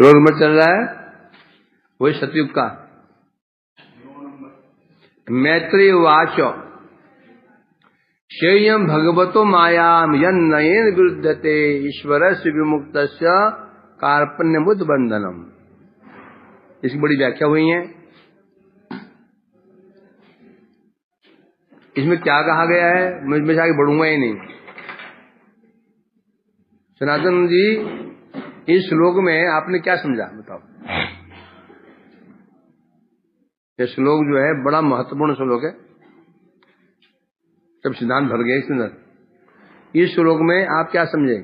Roll number चल रहा है वही सतयुग का। मैत्रेय उवाच श्रेयं भगवतो मायाम यन्नयेन विरुद्धते ईश्वरस्य विमुक्तस्य कार्पण्यमुद बंधनम। इसकी बड़ी व्याख्या हुई है। इसमें क्या कहा गया है, मैं इसमें आगे बढ़ूंगा ही नहीं। सनातन जी, इस श्लोक में आपने क्या समझा बताओ। ये श्लोक जो है बड़ा महत्वपूर्ण श्लोक है, सब सिद्धांत भर गए इसके अंदर। इस श्लोक में आप क्या समझे,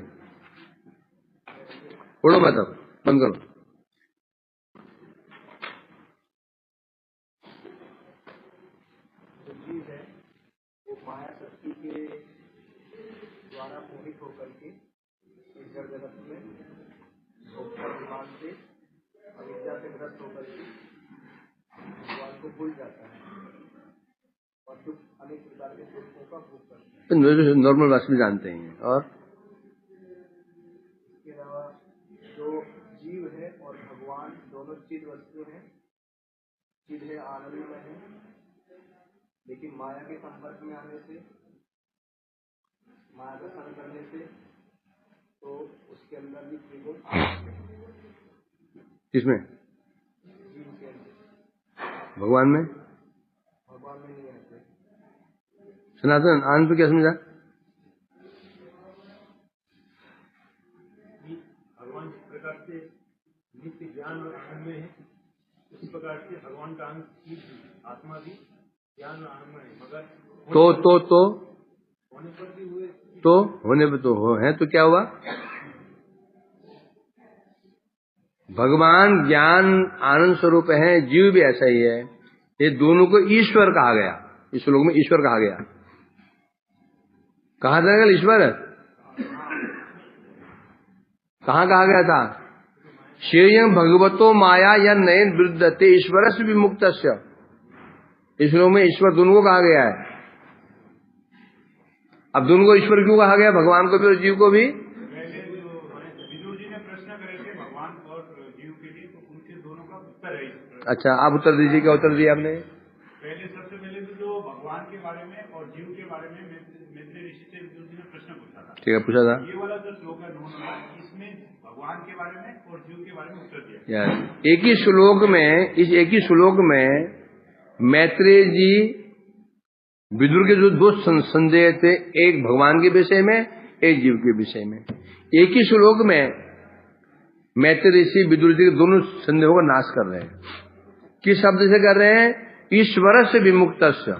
पढ़ो बताओ, बंद करो। माया शक्ति के द्वारा मोहित होकर के इस जड़ जगत में भगवान से अविद्या से ग्रस्त होकर के भगवान को भूल जाता है और दुख अनेक प्रकार के दुखों का भोग करता है। नॉर्मल भाषा में जानते हैं। और इसके अलावा जो जीव है और भगवान दोनों चिद वस्तु हैं। चिद है, आनंद में है, लेकिन माया के संपर्क में आने से, माया का संग करने से तो उसके अंदर भी त्रिगुण किसमें, जीव के अंदर, भगवान में नहीं आते। सनातन आनंद तो क्या समझा। भगवान जिस प्रकार से नित्य ज्ञान और आनंद में है, उसी प्रकार से भगवान का अंग आत्मा भी ज्ञान और आनंद में है, मगर तो होने पर भी हुए तो होने पे तो हो है, तो क्या हुआ। भगवान ज्ञान आनंद स्वरूप है, जीव भी ऐसा ही है। ये दोनों को ईश्वर कहा गया, इस श्लोक में ईश्वर कहा गया। कहा था ईश्वर, कहाँ कहा गया था। श्रेयं भगवतो माया या नयन विरुद्धते ईश्वरस्य विमुक्तस्य। इस श्लोक में ईश्वर दोनों को कहा गया है। अब दोनों को ईश्वर क्यों कहा गया, भगवान को भी और जीव को भी। विदुर जी ने प्रश्न करे थे भगवान और जीव के लिए, तो उनके दोनों का उत्तर है। अच्छा, आप उत्तर दीजिए, क्या उत्तर दिया आपने। सबसे पहले तो भगवान के बारे में और जीव के बारे में मैत्रेय ऋषि से विदुर जी ने प्रश्न पूछा था। ठीक है, पूछा था। ये वाला जो श्लोक है 9 नंबर, इसमें भगवान के बारे में और जीव के बारे में उत्तर दिया। यार एक ही श्लोक में, इस एक ही श्लोक में मैत्रेय जी विदुर के जो दो संदेह थे, एक भगवान के विषय में, एक जीव के विषय में, एक ही श्लोक में मैत्रेय ऋषि विदुर जी के दोनों संदेहों का नाश कर रहे हैं। किस शब्द से कर रहे हैं, ईश्वरस्य विमुक्तस्य।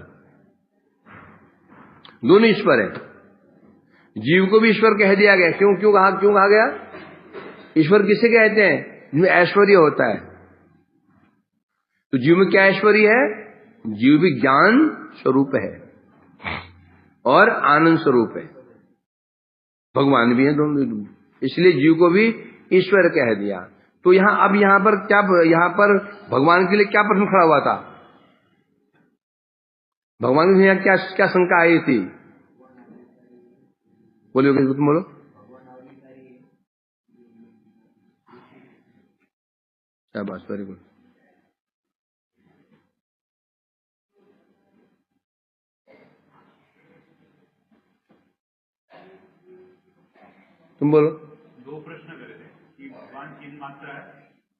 दोनों ईश्वर है, जीव को भी ईश्वर कह दिया गया। क्यों कहा गया। ईश्वर किसे कहते हैं, जिसमें ऐश्वर्य होता है। तो जीव में क्या ऐश्वर्य है, जीव भी ज्ञान स्वरूप है और आनंद स्वरूप है, भगवान भी है दोनों, इसलिए जीव को भी ईश्वर कह दिया। तो यहाँ पर भगवान के लिए क्या प्रश्न खड़ा हुआ था, भगवान के यहाँ क्या शंका आई थी, बोलो तुम बोलो। शाबाश, वेरी गुड। तुम बोलो। दो प्रश्न करे थे कि भगवान चिन्ह मात्रा है,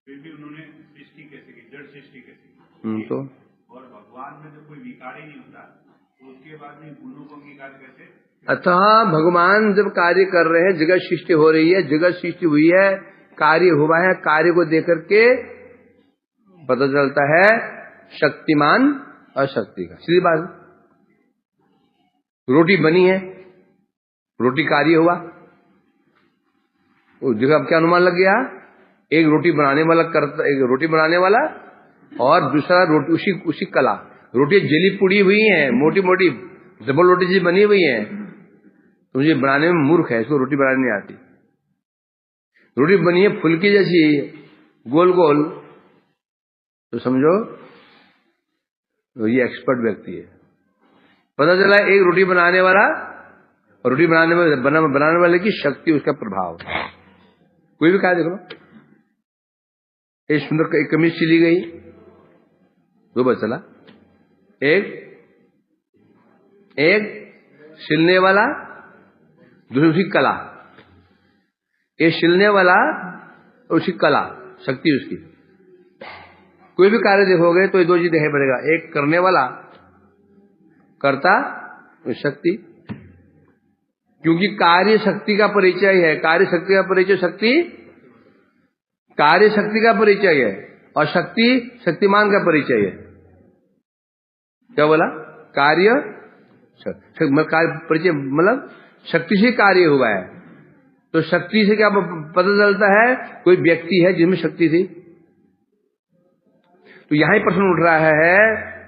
फिर भी उन्होंने सृष्टि कैसे की, जड़ सृष्टि कैसे की। तो और भगवान में जो कोई विकार ही नहीं होता, तो उसके बाद में गुणों को अंगीकार कैसे। अतः भगवान जब कार्य कर रहे हैं, जगत सृष्टि हो रही है, जगत सृष्टि हुई है, कार्य हुआ है, कार्य को देख करके पता चलता है शक्तिमान और शक्ति का। सीधी बात, रोटी बनी है, रोटी कार्य हुआ, उस जगह क्या अनुमान लग गया, एक रोटी बनाने वाला और दूसरा रोटी, उसी कला। रोटी जली पुड़ी हुई है, मोटी मोटी डबल रोटी जी बनी हुई है, तो मुझे बनाने में मूर्ख है, इसको रोटी बनाने नहीं आती। रोटी बनी है फुल्की जैसी गोल गोल, तो समझो तो ये एक्सपर्ट व्यक्ति है। पता चला एक रोटी बनाने वाला और रोटी बनाने वाले की शक्ति, उसका प्रभाव। कोई भी खा देख लो, एक सुंदर एक कमीज सिली गई, दो बस चला, एक सिलने वाला, दूसरी उसकी कला। एक सिलने वाला और उसकी कला, शक्ति उसकी। कोई भी कार्य देखोगे तो ये दो चीज दिखाई पड़ेगा, एक करने वाला, कर्ता, शक्ति। क्योंकि कार्य शक्ति का परिचय है, कार्य शक्ति का परिचय कार्य शक्ति का परिचय है, और शक्ति शक्तिमान का परिचय है। क्या बोला? कार्य परिचय मतलब शक्ति से कार्य हुआ है। तो शक्ति से क्या पता चलता है? कोई व्यक्ति है जिसमें शक्ति थी। तो यहां ही प्रश्न उठ रहा है,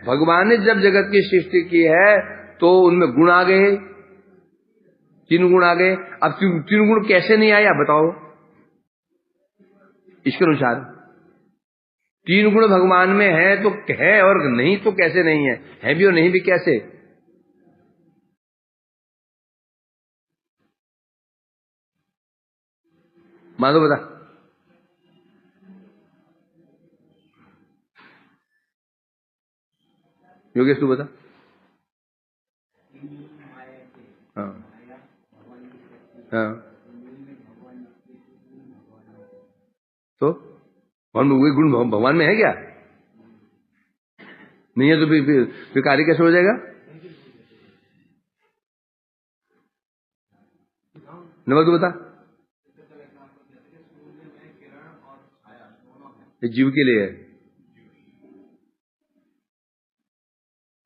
भगवान ने जब जगत की सृष्टि की है तो उनमें गुण आ गए, 3 गुण आ गए। अब 3 गुण कैसे नहीं आए, आप बताओ। इसके अनुसार 3 गुण भगवान में है तो है, और नहीं तो कैसे नहीं है भी और नहीं भी कैसे? मानो बता। योगेश तू बता। हाँ हाँ, तो वही गुण भगवान में है क्या? नहीं है तो फिर कार्य कैसे हो जाएगा? नमक तू बता। ये जीव के लिए है,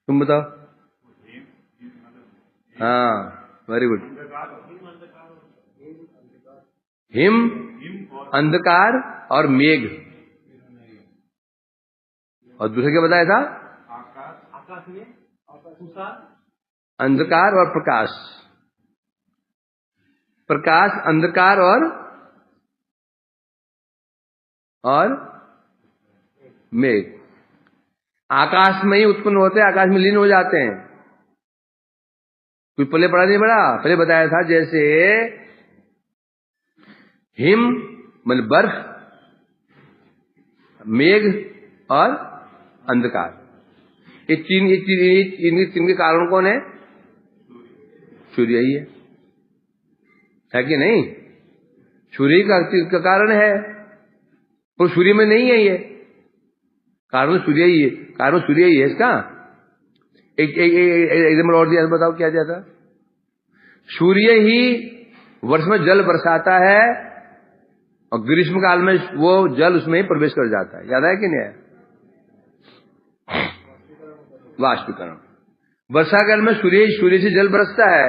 तुम बताओ। हाँ, वेरी गुड। हिम अंधकार और मेघ, और दूसरा क्या बताया था? आकाश में अंधकार और प्रकाश। प्रकाश, अंधकार और मेघ आकाश में ही उत्पन्न होते हैं, आकाश में लीन हो जाते हैं। कोई पहले पढ़ा नहीं पड़ा? पहले बताया था जैसे हिम मतलब बर्फ, मेघ और अंधकार, ये तीन के कारण कौन है? सूर्य ही है कि नहीं? सूर्य का कारण है, और सूर्य में नहीं है ये, कारण सूर्य ही है, कारण सूर्य ही है इसका। एक एग्जाम्पल और दिया, बताओ क्या दिया था? सूर्य ही वर्ष में जल बरसाता है, और ग्रीष्म काल में वो जल उसमें ही प्रवेश कर जाता है। याद है कि नहीं है? वाष्पीकरण। वर्षा काल में सूर्य से जल बरसता है,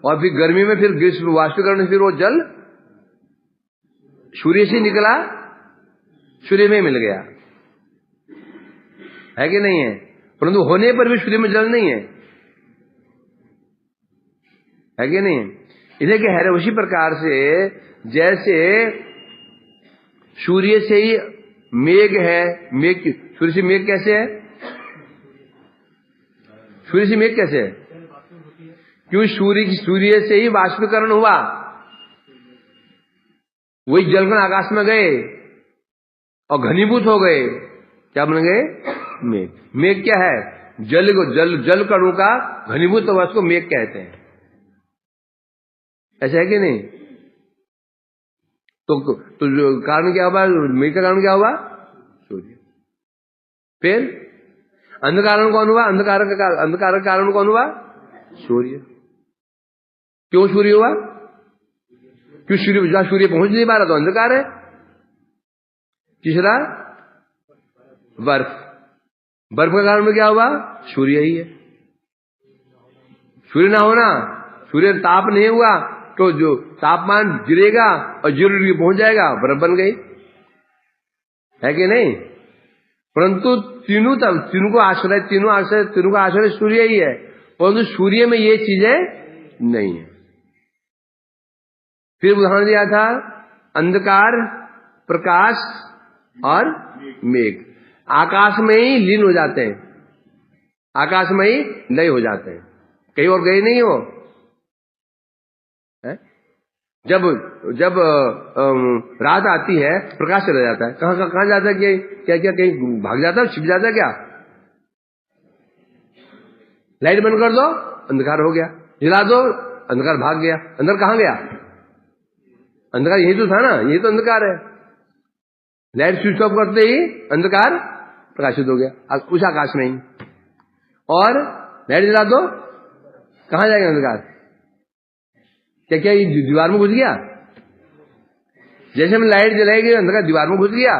और फिर गर्मी में फिर ग्रीष्म वाष्पीकरण, फिर वो जल सूर्य से निकला, सूर्य में मिल गया, है कि नहीं है? परंतु होने पर भी सूर्य में जल नहीं है कि नहीं? इसे क्या है? उसी प्रकार से जैसे सूर्य से ही मेघ है, सूर्य से मेघ कैसे है? सूर्य से मेघ कैसे है? क्यों? सूर्य से ही वाष्पीकरण हुआ, वही जलकण आकाश में गए और घनीभूत हो गए, क्या बन गए? मेघ। मेघ क्या है? जल कणों का घनीभूत अवस्था को मेघ कहते हैं। ऐसा है कि नहीं? तो कारण क्या हुआ? मेघ का कारण क्या हुआ? सूर्य। फिर अंधकार कौन हुआ? अंधकार का कारण कौन हुआ? सूर्य। क्यों सूर्य हुआ? क्यों सूर्य पहुंच नहीं पा रहा तो अंधकार है। तीसरा बर्फ का कारण में क्या हुआ? सूर्य ही है। सूर्य ना होना, सूर्य ताप नहीं हुआ तो जो तापमान गिरेगा और 0 डिग्री पहुंच जाएगा, बर्फ बन गई, है कि नहीं? परंतु तीनों का आश्रय सूर्य ही है, परंतु सूर्य में ये चीजें नहीं है। फिर उदाहरण दिया था अंधकार, प्रकाश और मेघ, आकाश में ही लीन हो जाते हैं, आकाश में ही लय हो जाते हैं, कहीं और गए नहीं हो है? जब जब रात आती है प्रकाश चला जाता है। कहाँ जाता है? क्या क्या कहीं भाग जाता है, छिप जाता है क्या? लाइट बंद कर दो, अंधकार हो गया। जला दो, अंधकार भाग गया। अंदर कहाँ गया? अंधकार यही तो था ना, यही तो अंधकार है। लाइट स्विच ऑफ करते ही अंधकार प्रकाशित हो गया उस आकाश में ही। और लाइट जला दो, कहां जाएगा अंधकार? क्या क्या ये दीवार में घुस गया? जैसे हम लाइट जलाएगी अंधकार दीवार में घुस गया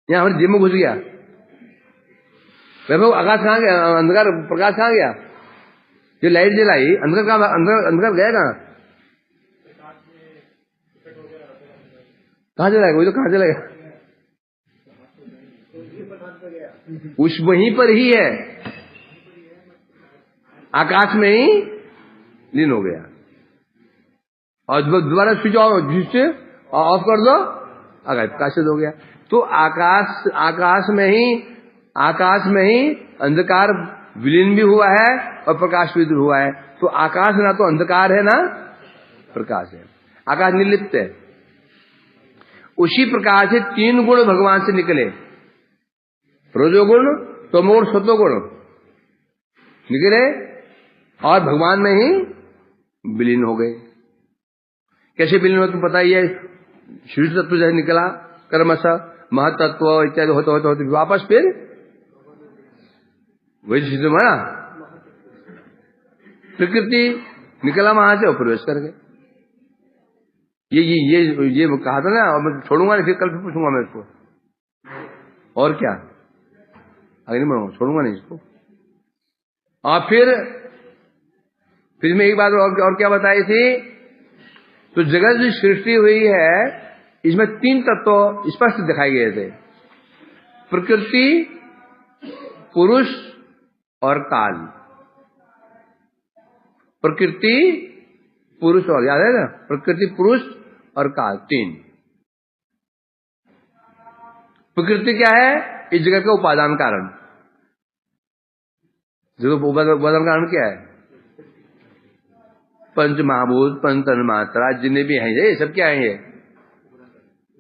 या हमारे जिम में घुस गया? वैभव आकाश कहां गया? अंधकार प्रकाश कहां गया? जो लाइट जलाई अंधकार गया कहां चलाएगा? वही तो कहां चलेगा? उस वहीं पर ही है, आकाश में ही लीन हो गया। और दोबारा स्विच ऑफ कर दो, आकाश प्रकाशित हो गया। तो आकाश में ही अंधकार विलीन भी हुआ है और प्रकाश भी हुआ है। तो आकाश ना तो अंधकार है ना प्रकाश है, आकाश निर्लिप्त है। उसी प्रकार से 3 गुण भगवान से निकले, रजोगुण, तमोगुण, सत्वगुण निकले और भगवान में ही विलीन हो गए। कैसे विलीन हो तुम पता ही है। शीर्ष तत्व जैसे निकला, कर्मश, महतत्व इत्यादि होते वापस फिर वही सिद्ध माना प्रकृति निकला वहां से और प्रवेश कर गए। ये कहा था ना, और मैं छोड़ूंगा नहीं, फिर कल फिर पूछूंगा मैं इसको। और क्या आगे नहीं बढ़ूंगा, छोड़ूंगा नहीं इसको। और फिर मैं एक बात और क्या बताई थी, तो जगत जो सृष्टि हुई है इसमें 3 तत्व स्पष्ट दिखाए गए थे, प्रकृति, पुरुष और काल। प्रकृति, पुरुष और, याद है ना, प्रकृति, पुरुष और काल, 3। प्रकृति क्या है? इस जगत का उपादान कारण। जगत उपादान कारण क्या है? पंच महाभूत, पंच तन्मात्रा जिन्हें भी हैं ये सब क्या है? ये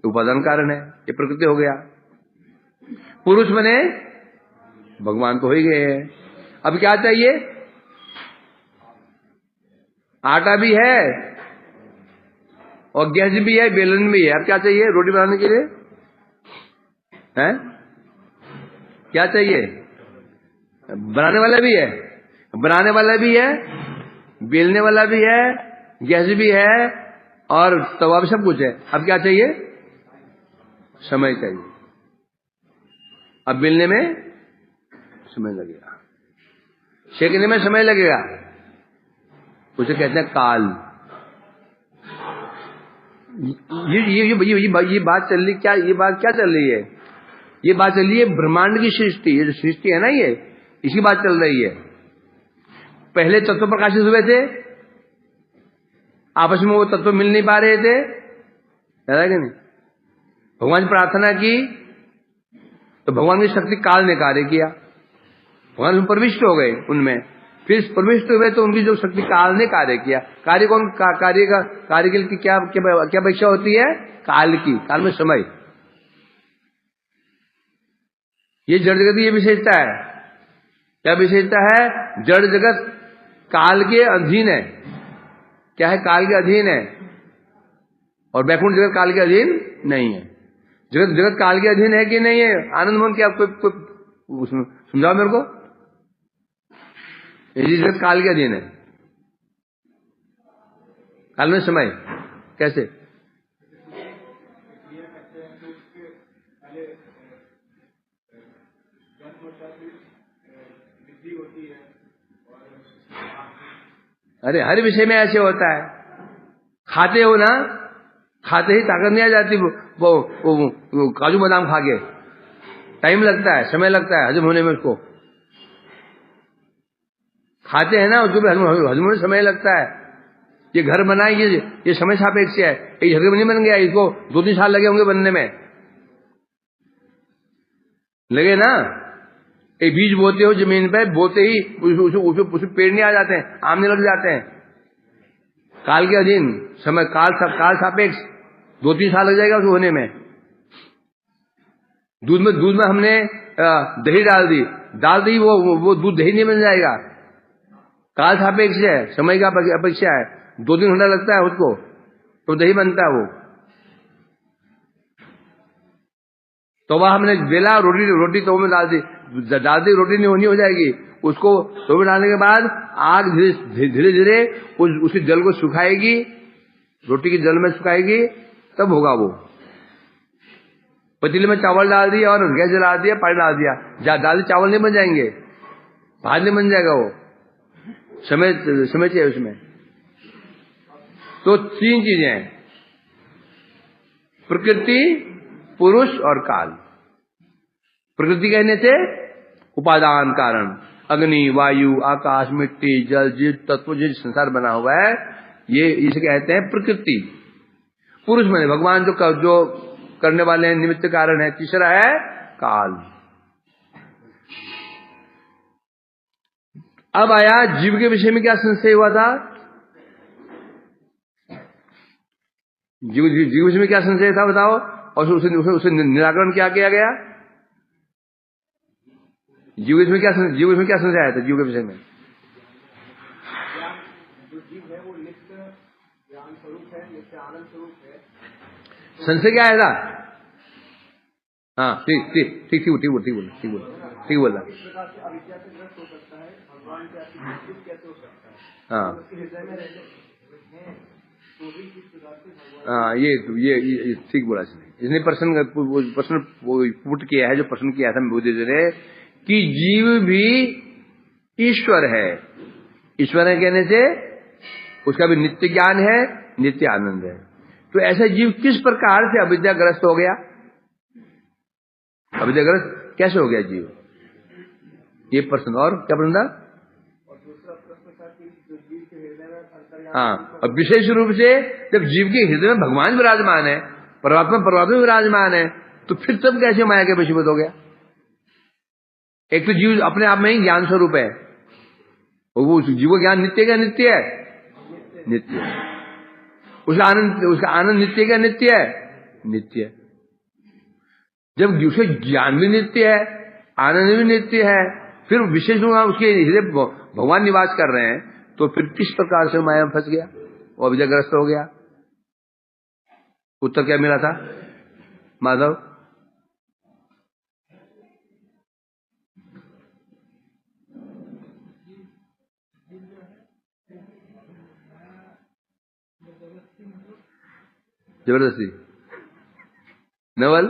उपादान कारण है, ये प्रकृति हो गया। पुरुष बने भगवान तो हो ही गए हैं। अब क्या चाहिए? आटा भी है और गैस भी है, बेलन भी है। अब क्या चाहिए रोटी बनाने के लिए? हैं? क्या चाहिए? बनाने वाला भी है, बेलने वाला भी है, गैस भी है और तवा भी, सब कुछ है। अब क्या चाहिए? समय चाहिए। अब बेलने में समय लगेगा, सेकने में समय लगेगा, उसे कहते हैं काल। ये बात चल रही क्या? ये बात क्या चल रही है? ये बात चल रही है ब्रह्मांड की सृष्टि। ये जो सृष्टि है ना, ये इसी बात चल रही है। पहले तत्व प्रकाशित हुए थे, आपस में वो तत्व मिल नहीं पा रहे थे, याद है कि नहीं? भगवान से प्रार्थना की तो भगवान की शक्ति काल ने कार्य किया, भगवान प्रविष्ट हो गए उनमें। फिर प्रविष्ट हुए तो उनकी जो शक्ति काल ने कार्य किया। कार्य कौन? कार्य की क्या अपेक्षा होती है? काल की। काल में समय। ये जड़ जगत की ये विशेषता है। क्या विशेषता है? जड़ जगत काल के अधीन है। क्या है? काल के अधीन है। और वैकुंठ जगत काल के अधीन नहीं है। जगत काल के अधीन है कि नहीं है? आनंद मोहन, क्या आपको समझाओ मेरे को। ये जगत काल के अधीन है, काल में समय कैसे? अरे हर विषय में ऐसे होता है। खाते हो ना, खाते ही ताकत नहीं आ जाती। वो काजू बादाम खा के टाइम लगता है, समय लगता है हजम होने में। उसको खाते हैं ना, उसको भी हजम होने समय लगता है। ये घर बनाए, ये समय सापेक्ष है। एक झटके में नहीं बन गया, इसको 2-3 साल लगे होंगे बनने में, लगे ना। एक बीज बोते हो जमीन पे, बोते ही उसमें पेड़ नहीं आ जाते हैं, आम नहीं लग जाते हैं। काल के अधीन, समय काल सापेक्ष 2-3 साल लग जाएगा उसको होने में। दूध में हमने दही डाल दी, वो दूध दही नहीं बन जाएगा। काल सापेक्ष है, समय का अपेक्षा है, 2-3 घंटा लगता है उसको, तो दही बनता है वो। तो वह हमने बेला, रोटी तो में डाल दी, रोटी नहीं होनी हो जाएगी। उसको तो में डालने के बाद आग धीरे धीरे उसी जल को सुखाएगी, रोटी के जल में सुखाएगी, तब होगा वो। पतीले में चावल डाल दिया और गैस जला दिया, पानी डाल दिया, डाल दिया, चावल नहीं बन जाएंगे, भात नहीं बन जाएगा वो। समय चाहिए उसमें। तो 3 चीजें हैं, प्रकृति, पुरुष और काल। प्रकृति कहने से उपादान कारण, अग्नि, वायु, आकाश, मिट्टी, जल, जीव तत्व, जो संसार बना हुआ है, ये इसे कहते हैं प्रकृति। पुरुष माने भगवान जो करने वाले हैं, निमित्त कारण है। तीसरा है काल। अब आया जीव के विषय में क्या संशय हुआ था? जीव विषय में क्या संशय था बताओ, और उसे निराकरण क्या किया गया? जीव विषय में क्या संशय आया था जीव के विषय में? जो जीव है वो नित्य ज्ञान स्वरूप है, नित्य आनंद स्वरूप है। संशय क्या आया था? हाँ ठीक बोला। इस प्रकार से अविद्या से ग्रस्त हो सकता है, भगवान के अतिरिक्त कैसे हो सकता है? हाँ उसके हृदय में रहते हैं तो भी किस प्रकार से भगवान। हाँ, ये ठीक बोला इसने प्रश्न पुट किया है, जो प्रश्न किया था बुद्धि ने, कि जीव भी ईश्वर है। ईश्वर है कहने से उसका भी नित्य ज्ञान है, नित्य आनंद है। तो ऐसा जीव किस प्रकार से अविद्याग्रस्त हो गया? अविद्याग्रस्त कैसे हो गया जीव? ये प्रश्न। और क्या प्रश्न था? और दूसरा प्रश्न था कि जो जीव के हृदय में अंतर्यामी। हाँ, अब विशेष रूप से जब जीव के हृदय में भगवान विराजमान है, परमात्मा विराजमान है, तो फिर तब कैसे माया के वशीभूत हो गया? एक तो जीव अपने आप में ही ज्ञान स्वरूप है, और वो जीव का ज्ञान नित्य का नित्य है, नित्य। उसका आनंद नित्य का नित्य है, नित्य। जब उसका ज्ञान भी नित्य है, आनंद भी नित्य है, फिर विशेष रूप से उसके हृदय भगवान निवास कर रहे हैं, तो फिर किस प्रकार से माया में फंस गया, वो अविद्याग्रस्त हो गया? उत्तर क्या मिला था माधव? जबरदस्ती। नवल?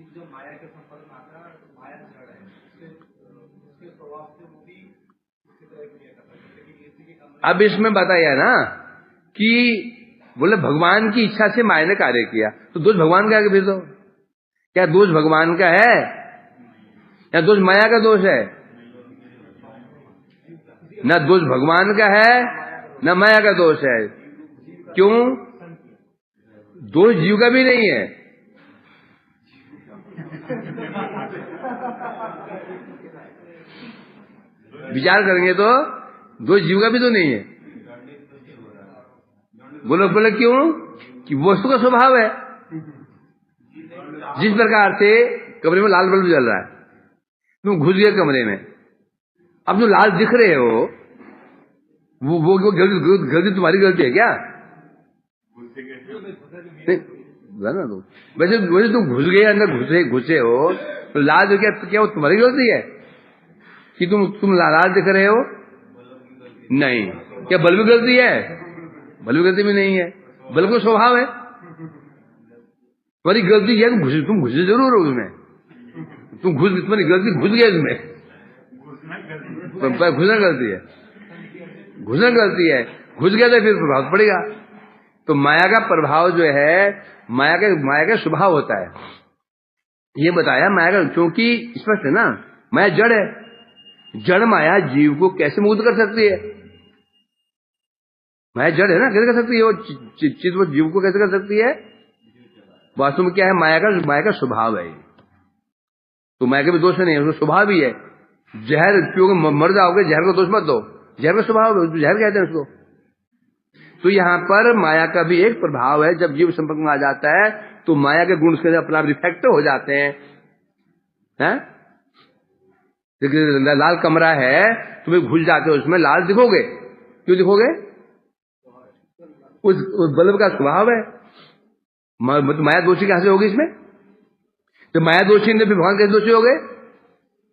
जो माया के संपर्क में आता है तो माया जड़ है, उसके स्वभाव से वो भी उसकी तरह क्रिया करता है। अब इसमें बताया ना कि बोले भगवान की इच्छा से माया ने कार्य किया, तो दोष भगवान का है? फिर तो क्या दोष भगवान का है या दोष माया का दोष है? न दोष भगवान का है न माया का दोष है। क्यों? दोष जीव का भी नहीं है। विचार करेंगे तो दोष जीव का भी तो नहीं है। बोले क्यों? कि वस्तु का स्वभाव है। जिस प्रकार से कमरे में लाल बल्ब जल रहा है, तुम घुस गए कमरे में, अब जो लाल दिख रहे हो वो गलती तुम्हारी गलती है क्या? ना तो वैसे तुम घुस गए, अंदर घुसे हो, तो लाल जो क्या वो तुम्हारी गलती है कि तुम लाल दिख रहे हो? नहीं। क्या बल्ब की गलती है? बल्ब की गलती भी नहीं है, बल्ब का स्वभाव है। तुम्हारी गलती है तुम घुसे जरूर हो उसमें, तुम्हारी गलती घुस गया इसमें, घुसना गलती है, घुस गया तो फिर प्रभाव पड़ेगा। तो माया का प्रभाव जो है, माया का स्वभाव होता है, ये बताया माया का। क्योंकि स्पष्ट है ना, माया जड़ है, जड़ माया जीव को कैसे मुक्त कर सकती है? माया जड़ है ना, कैसे कर सकती है वो चीज? वो जीव को कैसे कर सकती है? वास्तव में क्या है? माया का स्वभाव है। तो माया के भी दोष नहीं है, उसका स्वभाव ही है। जहर क्योंकि मर जाओगे, जहर को दोष मत दो, जहर का स्वभाव, जहर कहते हैं उसको। तो यहाँ पर माया का भी एक प्रभाव है। जब जीव संपर्क में आ जाता है तो माया के गुण उसके अपना रिफ्लेक्ट हो जाते हैं, हैं? लाल कमरा है, तुम्हें घुस जाते हो उसमें, लाल दिखोगे, क्यों दिखोगे? उस बल्ब का स्वभाव है। माया दोषी कहां से होगी इसमें? तो माया दोषी ने फिर भगवान कैसे दोषी हो गए?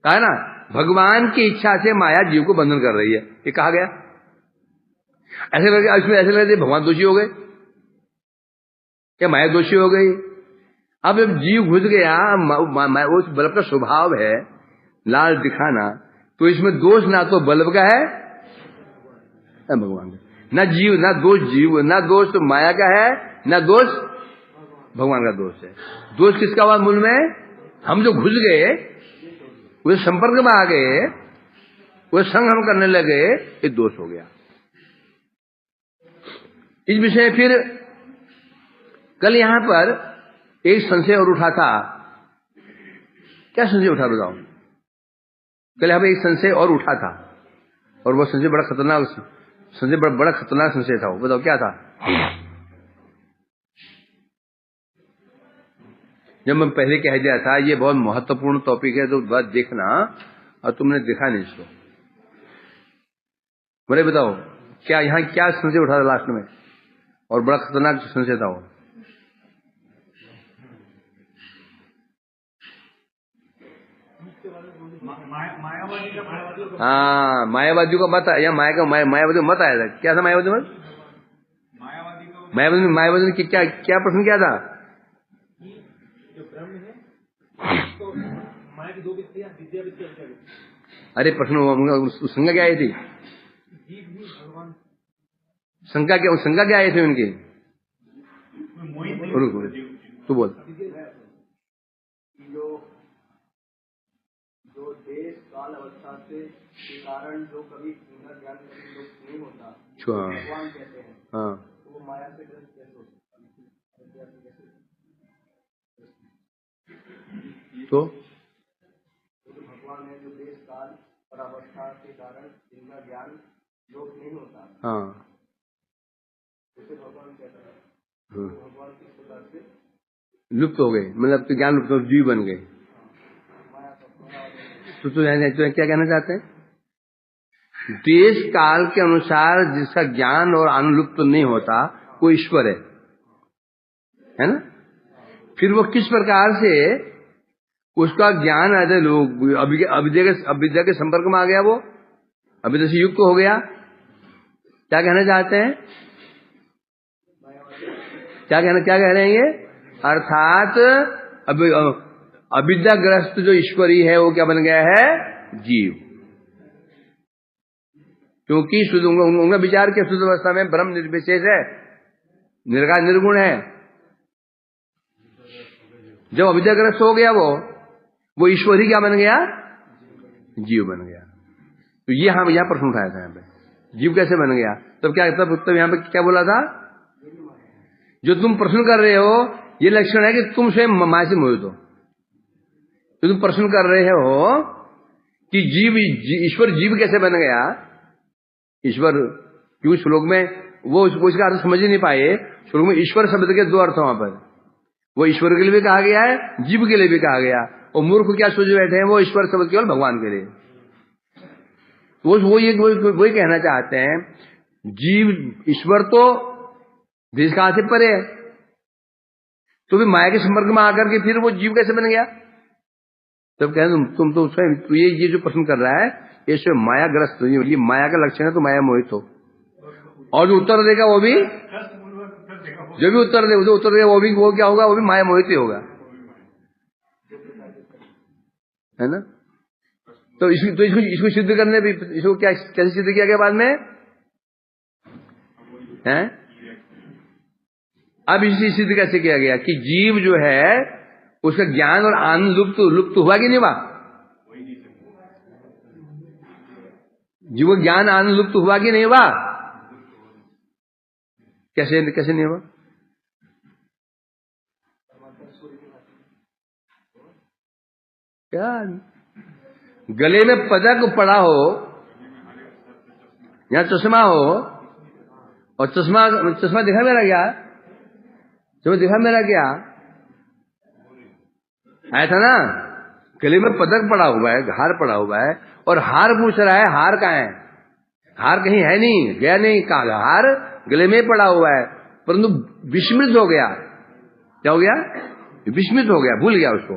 कहा ना, भगवान की इच्छा से माया जीव को बंधन कर रही है, ये कहा गया। ऐसे लगे इसमें, ऐसे लगे भगवान दोषी हो गए क्या? माया दोषी हो गई। अब जब जीव घुस गया, उस बल्ब का स्वभाव है लाल दिखाना, तो इसमें दोष ना तो बल्ब का है ना भगवान का। ना जीव, ना दोष जीव, ना दोष तो माया का है, ना दोष भगवान का दोष है। दोष किसका हुआ मूल में? हम जो घुस गए, वो संपर्क में आ गए, वो संग हम करने लगे, ये दोष हो गया। इस विषय फिर कल यहां पर एक संशय और उठा था। क्या संशय उठा बताओ? कल यहां पर एक संशय और उठा था, और वो संशय बड़ा खतरनाक संशय, बड़ा खतरनाक संशय था। वो बताओ क्या था? जब मैं पहले कह दिया था ये बहुत महत्वपूर्ण टॉपिक है, तो बात देखना, और तुमने देखा नहीं इसको। बोले बताओ क्या यहां क्या संशय उठा था लास्ट में, और बड़ा खतरनाक संशय था वो? हाँ, मायावादियों का मत, या मायावादी का मत आया था। क्या था मायावादी मत? मायावादी ने क्या प्रश्न किया था? जो ब्रह्म है तो माया की दो विद्या, विद्या विद्या। अरे प्रश्न संज्ञा क्या आई थी? जीव भी भगवान। शंका क्या आई थी उनकी? तू बोल। जो देश काल अवस्था से कारण जो कभी पुनः ज्ञान कभी लोग नहीं होता, भगवान कहते हैं। हाँ, तो वो माया से ग्रस्त कैसे हो सकता है? तो भगवान है जो देश काल और अवस्था के कारण जिनका ज्ञान लोग नहीं होता, हाँ, उसे भगवान कहते हैं। तो भगवान किस प्रकार से लुप्त हो गए, मतलब तो ज्ञान लुप्त हो, जीव बन गए। तो क्या कहना चाहते हैं? देश काल के अनुसार जिसका ज्ञान और अनुलुप्त नहीं होता वो ईश्वर है ना? फिर वो किस प्रकार से उसका ज्ञान आदि लोग अविद्या के संपर्क में आ गया, वो अविद्या से युक्त हो गया? क्या कहना चाहते हैं? क्या कह रहे हैं ये? अर्थात अविद्याग्रस्त जो ईश्वरी है वो क्या बन गया है? जीव। क्योंकि शुद्ध उनका विचार के शुद्ध अवस्था में ब्रह्म निर्विशेष है, निर्विकार निर्गुण है। जब अविद्याग्रस्त हो गया वो ईश्वरी क्या बन गया? जीव बन गया। तो ये हम यहां प्रश्न उठाया था, यहाँ पे जीव कैसे बन गया? तब यहां पे क्या बोला था? जो तुम प्रश्न कर रहे हो ये लक्षण है कि तुम स्वयं माया से मोहित हो। तो तुम प्रश्न कर रहे हो कि ईश्वर जीव कैसे बन गया? ईश्वर क्यों श्लोक में वो इसका अर्थ समझ ही नहीं पाए। श्लोक में ईश्वर शब्द के दो अर्थ वहां पर, वो ईश्वर के लिए भी कहा गया है, जीव के लिए भी कहा गया। और मूर्ख क्या सोच बैठे हैं, वो ईश्वर शब्द केवल भगवान के लिए। वो कहना चाहते हैं जीव ईश्वर तो देश कहां से परे है, तो भी माया के संपर्क में आकर के फिर वो जीव कैसे बन गया? तब कहें तुम तो स्वयं ये जो प्रश्न कर रहा है ये स्वयं मायाग्रस्त, ये माया का लक्षण है, तो माया मोहित हो। और जो उत्तर देगा वो भी, जो भी उत्तर देगा वो क्या होगा? वो भी माया मोहित ही होगा, है ना? तो इसको सिद्ध करने भी, इसको क्या कैसे सिद्ध किया गया बाद में है? अब इसी सिद्ध कैसे किया गया कि जीव जो है उसका ज्ञान और आनंद लुप्त हुआ कि नहीं हुआ? जीव का ज्ञान आनंद लुप्त हुआ कि नहीं हुआ? कैसे नहीं हुआ? क्या गले में पदक पड़ा हो या चश्मा हो और चश्मा चश्मा दिखा मेरा क्या? चश्मा दिखा मेरा क्या? आया था ना, गले में पदक पड़ा हुआ है, हार पड़ा हुआ है, और हार पूछ रहा है हार कहाँ है? हार कहीं है नहीं, गया नहीं, कहा हार गले में पड़ा हुआ है, परंतु विस्मृत हो गया। क्या हो गया? विस्मृत हो गया, भूल गया उसको,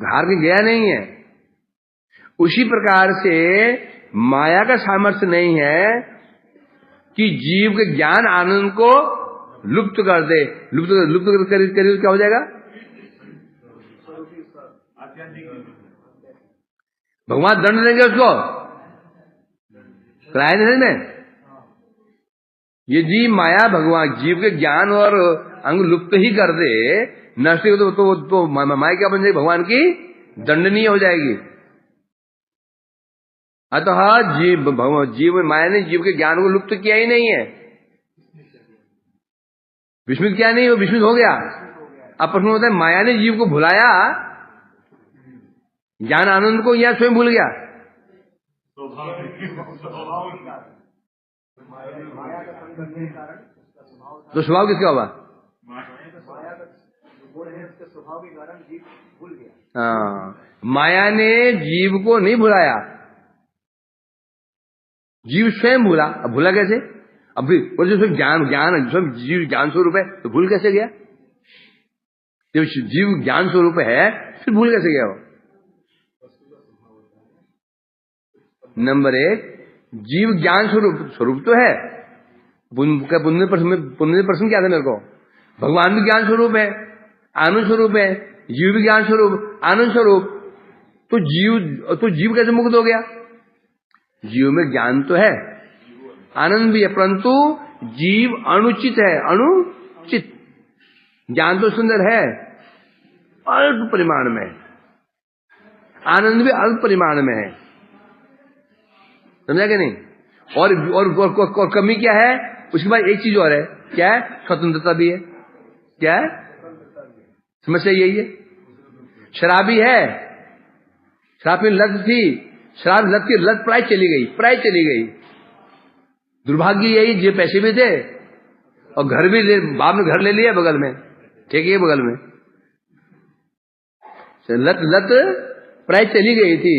हार के गया नहीं है। उसी प्रकार से माया का सामर्थ्य नहीं है कि जीव के ज्ञान आनंद को लुप्त कर दे। लुप्त कर क्या हो जाएगा? भगवान दंड देंगे उसको, कराए नहीं में। यदि माया भगवान जीव के ज्ञान और अंग लुप्त ही कर दे, नष्ट हो तो माया क्या बन जाएगी? भगवान की दंडनीय हो जाएगी। अतः जीव माया ने जीव के ज्ञान को लुप्त किया ही नहीं है, विस्मित किया नहीं, वो विस्मित हो गया। अब प्रश्न होता है माया ने जीव को भुलाया, ज्ञान आनंद को, या स्वयं भूल गया? तो स्वभाव किसका होगा? माया ने जीव को नहीं भुलाया, जीव स्वयं भूला। अब भूला कैसे? अब भी ज्ञान जीव ज्ञान स्वरूप है, तो भूल कैसे गया? जब जीव ज्ञान स्वरूप है फिर भूल कैसे गया वो? नंबर 1, जीव ज्ञान स्वरूप तो है। पुण्य प्रश्न क्या था मेरे को? भगवान भी ज्ञान स्वरूप है, आनंद स्वरूप है, जीव भी ज्ञान स्वरूप, आनंद स्वरूप, तो जीव कैसे मुक्त हो गया? जीव में ज्ञान तो है, आनंद भी है, परंतु जीव अनुचित है, अनुचित। ज्ञान तो सुंदर है, अल्प परिमाण में, आनंद भी अल्प परिमाण में है, समझा कि नहीं? और कमी क्या है? उसके बाद एक चीज और है, क्या है? स्वतंत्रता भी है। क्या है? समस्या यही है। शराबी है, शराब में लत थी, शराब लत की लत प्राय चली गई। दुर्भाग्य यही, जो पैसे भी थे और घर भी बाप ने घर ले लिया बगल में, ठीक है, बगल में लत प्राय चली गई थी,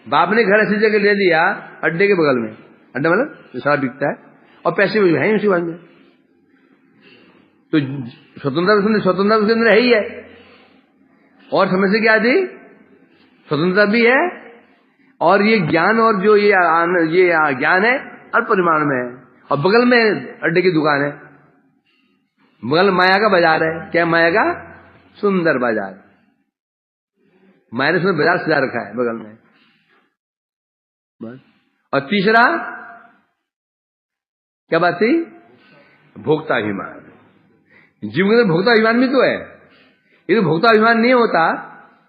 बाप ने घर ऐसी जगह ले लिया, अड्डे के बगल में, अड्डा मतलब शराब बिकता है, और पैसे भी है उसी बात में। तो स्वतंत्रता उसके अंदर है ही है। और समस्या क्या थी? स्वतंत्रता भी है, और ये ज्ञान, और जो ये ज्ञान है अल्प परिमाण में है, और बगल में अड्डे की दुकान है, बगल माया का बाजार है। क्या माया का? सुंदर बाजार। माया ने सुंदर बाजार सजा रखा है बगल में। और तीसरा क्या बात थी? भोक्ताभिमान। जीव के अंदर भोक्ताभिमान भी तो है। यदि भोक्ताभिमान नहीं होता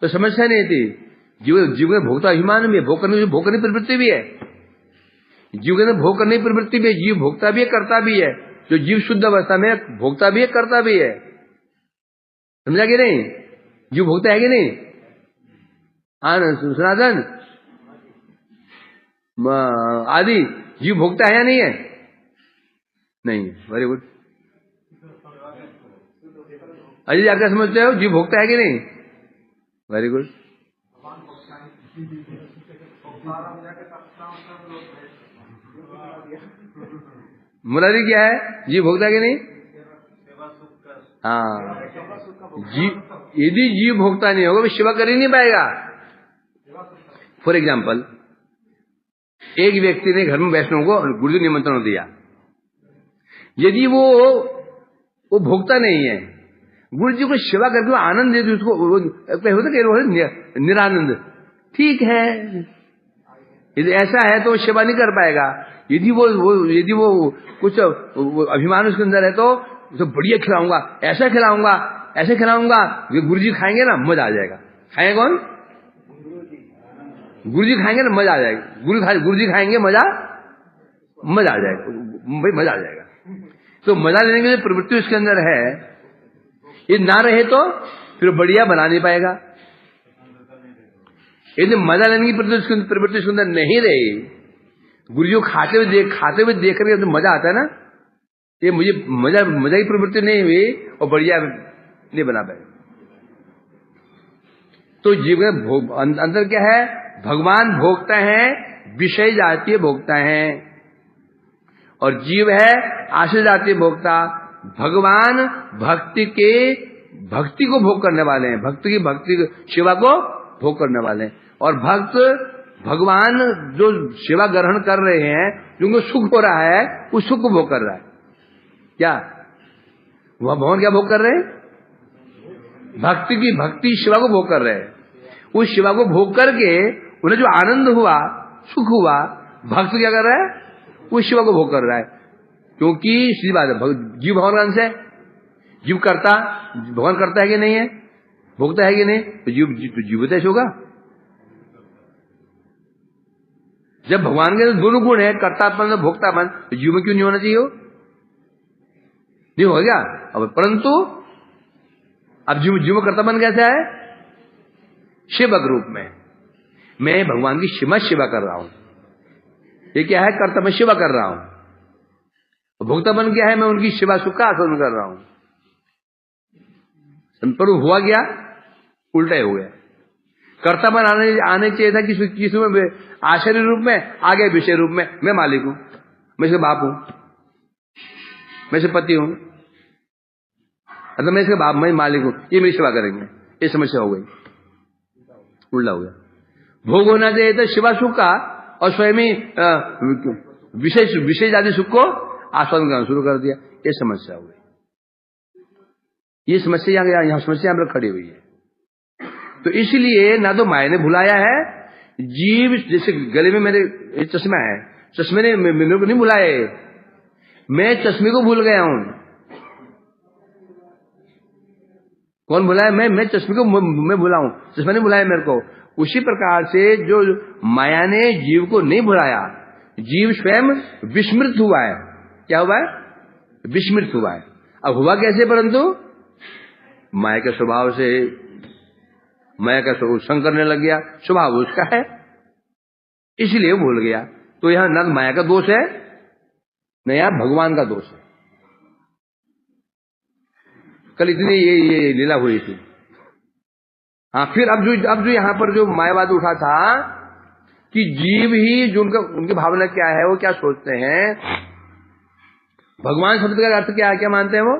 तो समस्या नहीं थी। जीव के भोक्ताभिमान भी है, भोग करने की प्रवृत्ति भी है, जीव के अंदर भोग करने की प्रवृत्ति भी है। जीव भोक्ता भी है, करता भी है। जो जीव शुद्ध अवस्था में भोक्ता भी है, करता भी है, समझा कि नहीं? जीव भोक्ता है कि नहीं? सनातन आदि जीव भोक्ता है या नहीं है? नहीं। Very good. अजय आप क्या समझते हो? जीव भोक्ता है कि नहीं? Very good. मुरारी क्या है? जीव भोक्ता है कि नहीं? हाँ, यदि जीव भोक्ता नहीं होगा तो सेवा कर ही नहीं पाएगा। फॉर एग्जाम्पल, एक व्यक्ति ने घर में वैष्णव को गुरुजी निमंत्रण दिया, यदि वो भोक्ता नहीं है, गुरु जी को सेवा करके वो आनंद दे, उसको होता निरानंद, ठीक है। यदि ऐसा है तो सेवा नहीं कर पाएगा। यदि वो कुछ अभिमान उसके अंदर है तो बढ़िया खिलाऊंगा, ऐसा खिलाऊंगा, ऐसे खिलाऊंगा, गुरु जी खाएंगे ना मजा आ जाएगा। खाएंगे कौन? गुरु जी खाएंगे ना मजा आ जाएगा। गुरु जी खाएंगे मजा आ जाएगा, भाई मजा आ जाएगा। तो मजा लेने की जो प्रवृत्ति उसके अंदर है, ये ना रहे तो फिर बढ़िया बना नहीं पाएगा। यदि मजा लेने की प्रवृत्ति उसके अंदर नहीं रही गुरु जी को खाते हुए देख करके तो मजा आता है ना। ये मुझे मजा की प्रवृत्ति नहीं हुई और बढ़िया नहीं बना पाए। तो जीव का अंदर क्या है? भगवान भोगता है, विषय जातीय भोगता है, और जीव है आश्रय जातीय भोगता। भगवान भक्ति को भोग करने वाले हैं, भक्ति सेवा को भोग करने वाले हैं। और भक्त भगवान जो सेवा ग्रहण कर रहे हैं, जिनको सुख हो रहा है, उस सुख को भोग कर रहा है। क्या वह भगवान क्या भोग कर रहे हैं? भक्ति सेवा को भोग कर रहे हैं। उस सेवा को भोग करके उन्हें जो आनंद हुआ, सुख हुआ, भक्त क्या कर रहा है? उस सेवा को भोग कर रहा है। क्योंकि सीधी बात है, जीव भगवान का अंश है। जीव करता, भगवान करता है कि नहीं है? भोगता है कि नहीं? तो जीव तो ऐसे होगा। जब भगवान के दोनों गुण है, कर्तापन और भोक्तापन, तो जीव में क्यों नहीं होना चाहिए? नहीं हो गया। अब परंतु अब जीव में कर्तापन कैसा है? सेवक रूप में मैं भगवान की सेवा कर रहा हूं। ये क्या है? कर्तव्य सेवा कर रहा हूं। भोक्तापन क्या है? मैं उनकी सेवा सुख का आस्वादन कर रहा हूं। पर हुआ क्या? उल्टा ही हो गया। कर्तव्य आने चाहिए था किसी में आश्चर्य रूप में, आगे विषय रूप में। मैं मालिक हूं, मैं इसका बाप हूं, मैं इसका पति हूं, मतलब मैं इसका बाप, मैं मालिक हूं, ये मेरी सेवा करेंगे। ये समस्या हो गई, उल्टा हो गया। भोग होना चाहिए था सेवा सुख का, और स्वयं ही विशेष आदि सुख को आस्वादन करना शुरू कर दिया। ये समस्या हो गई। ये समस्या यहाँ समस्या यहाँ पर खड़ी हुई है। तो इसलिए ना तो माया ने भुलाया है जीव, जैसे गले में मेरे चश्मा है, चश्मे ने मेरे को नहीं भुलाया है, मैं चश्मे को भूल गया हूं। कौन भुलाया? मैं चश्मे को मैं भुलाऊं, चश्मा नहीं भुलाया मेरे को। उसी प्रकार से जो माया ने जीव को नहीं भुलाया, जीव स्वयं विस्मृत हुआ है। क्या हुआ है? विस्मृत हुआ है। अब हुआ कैसे? परंतु माया के स्वभाव से, माया का संग करने लग गया, स्वभाव उसका है, इसलिए वो भूल गया। तो यहां न माया का दोष है, न यहां भगवान का दोष है। कल इतनी ये लीला हुई थी। हाँ, फिर अब जो यहां पर जो मायावाद उठा था कि जीव ही जो उनकी भावना क्या है, वो क्या सोचते हैं, भगवान शब्द का अर्थ क्या है, क्या मानते हैं वो?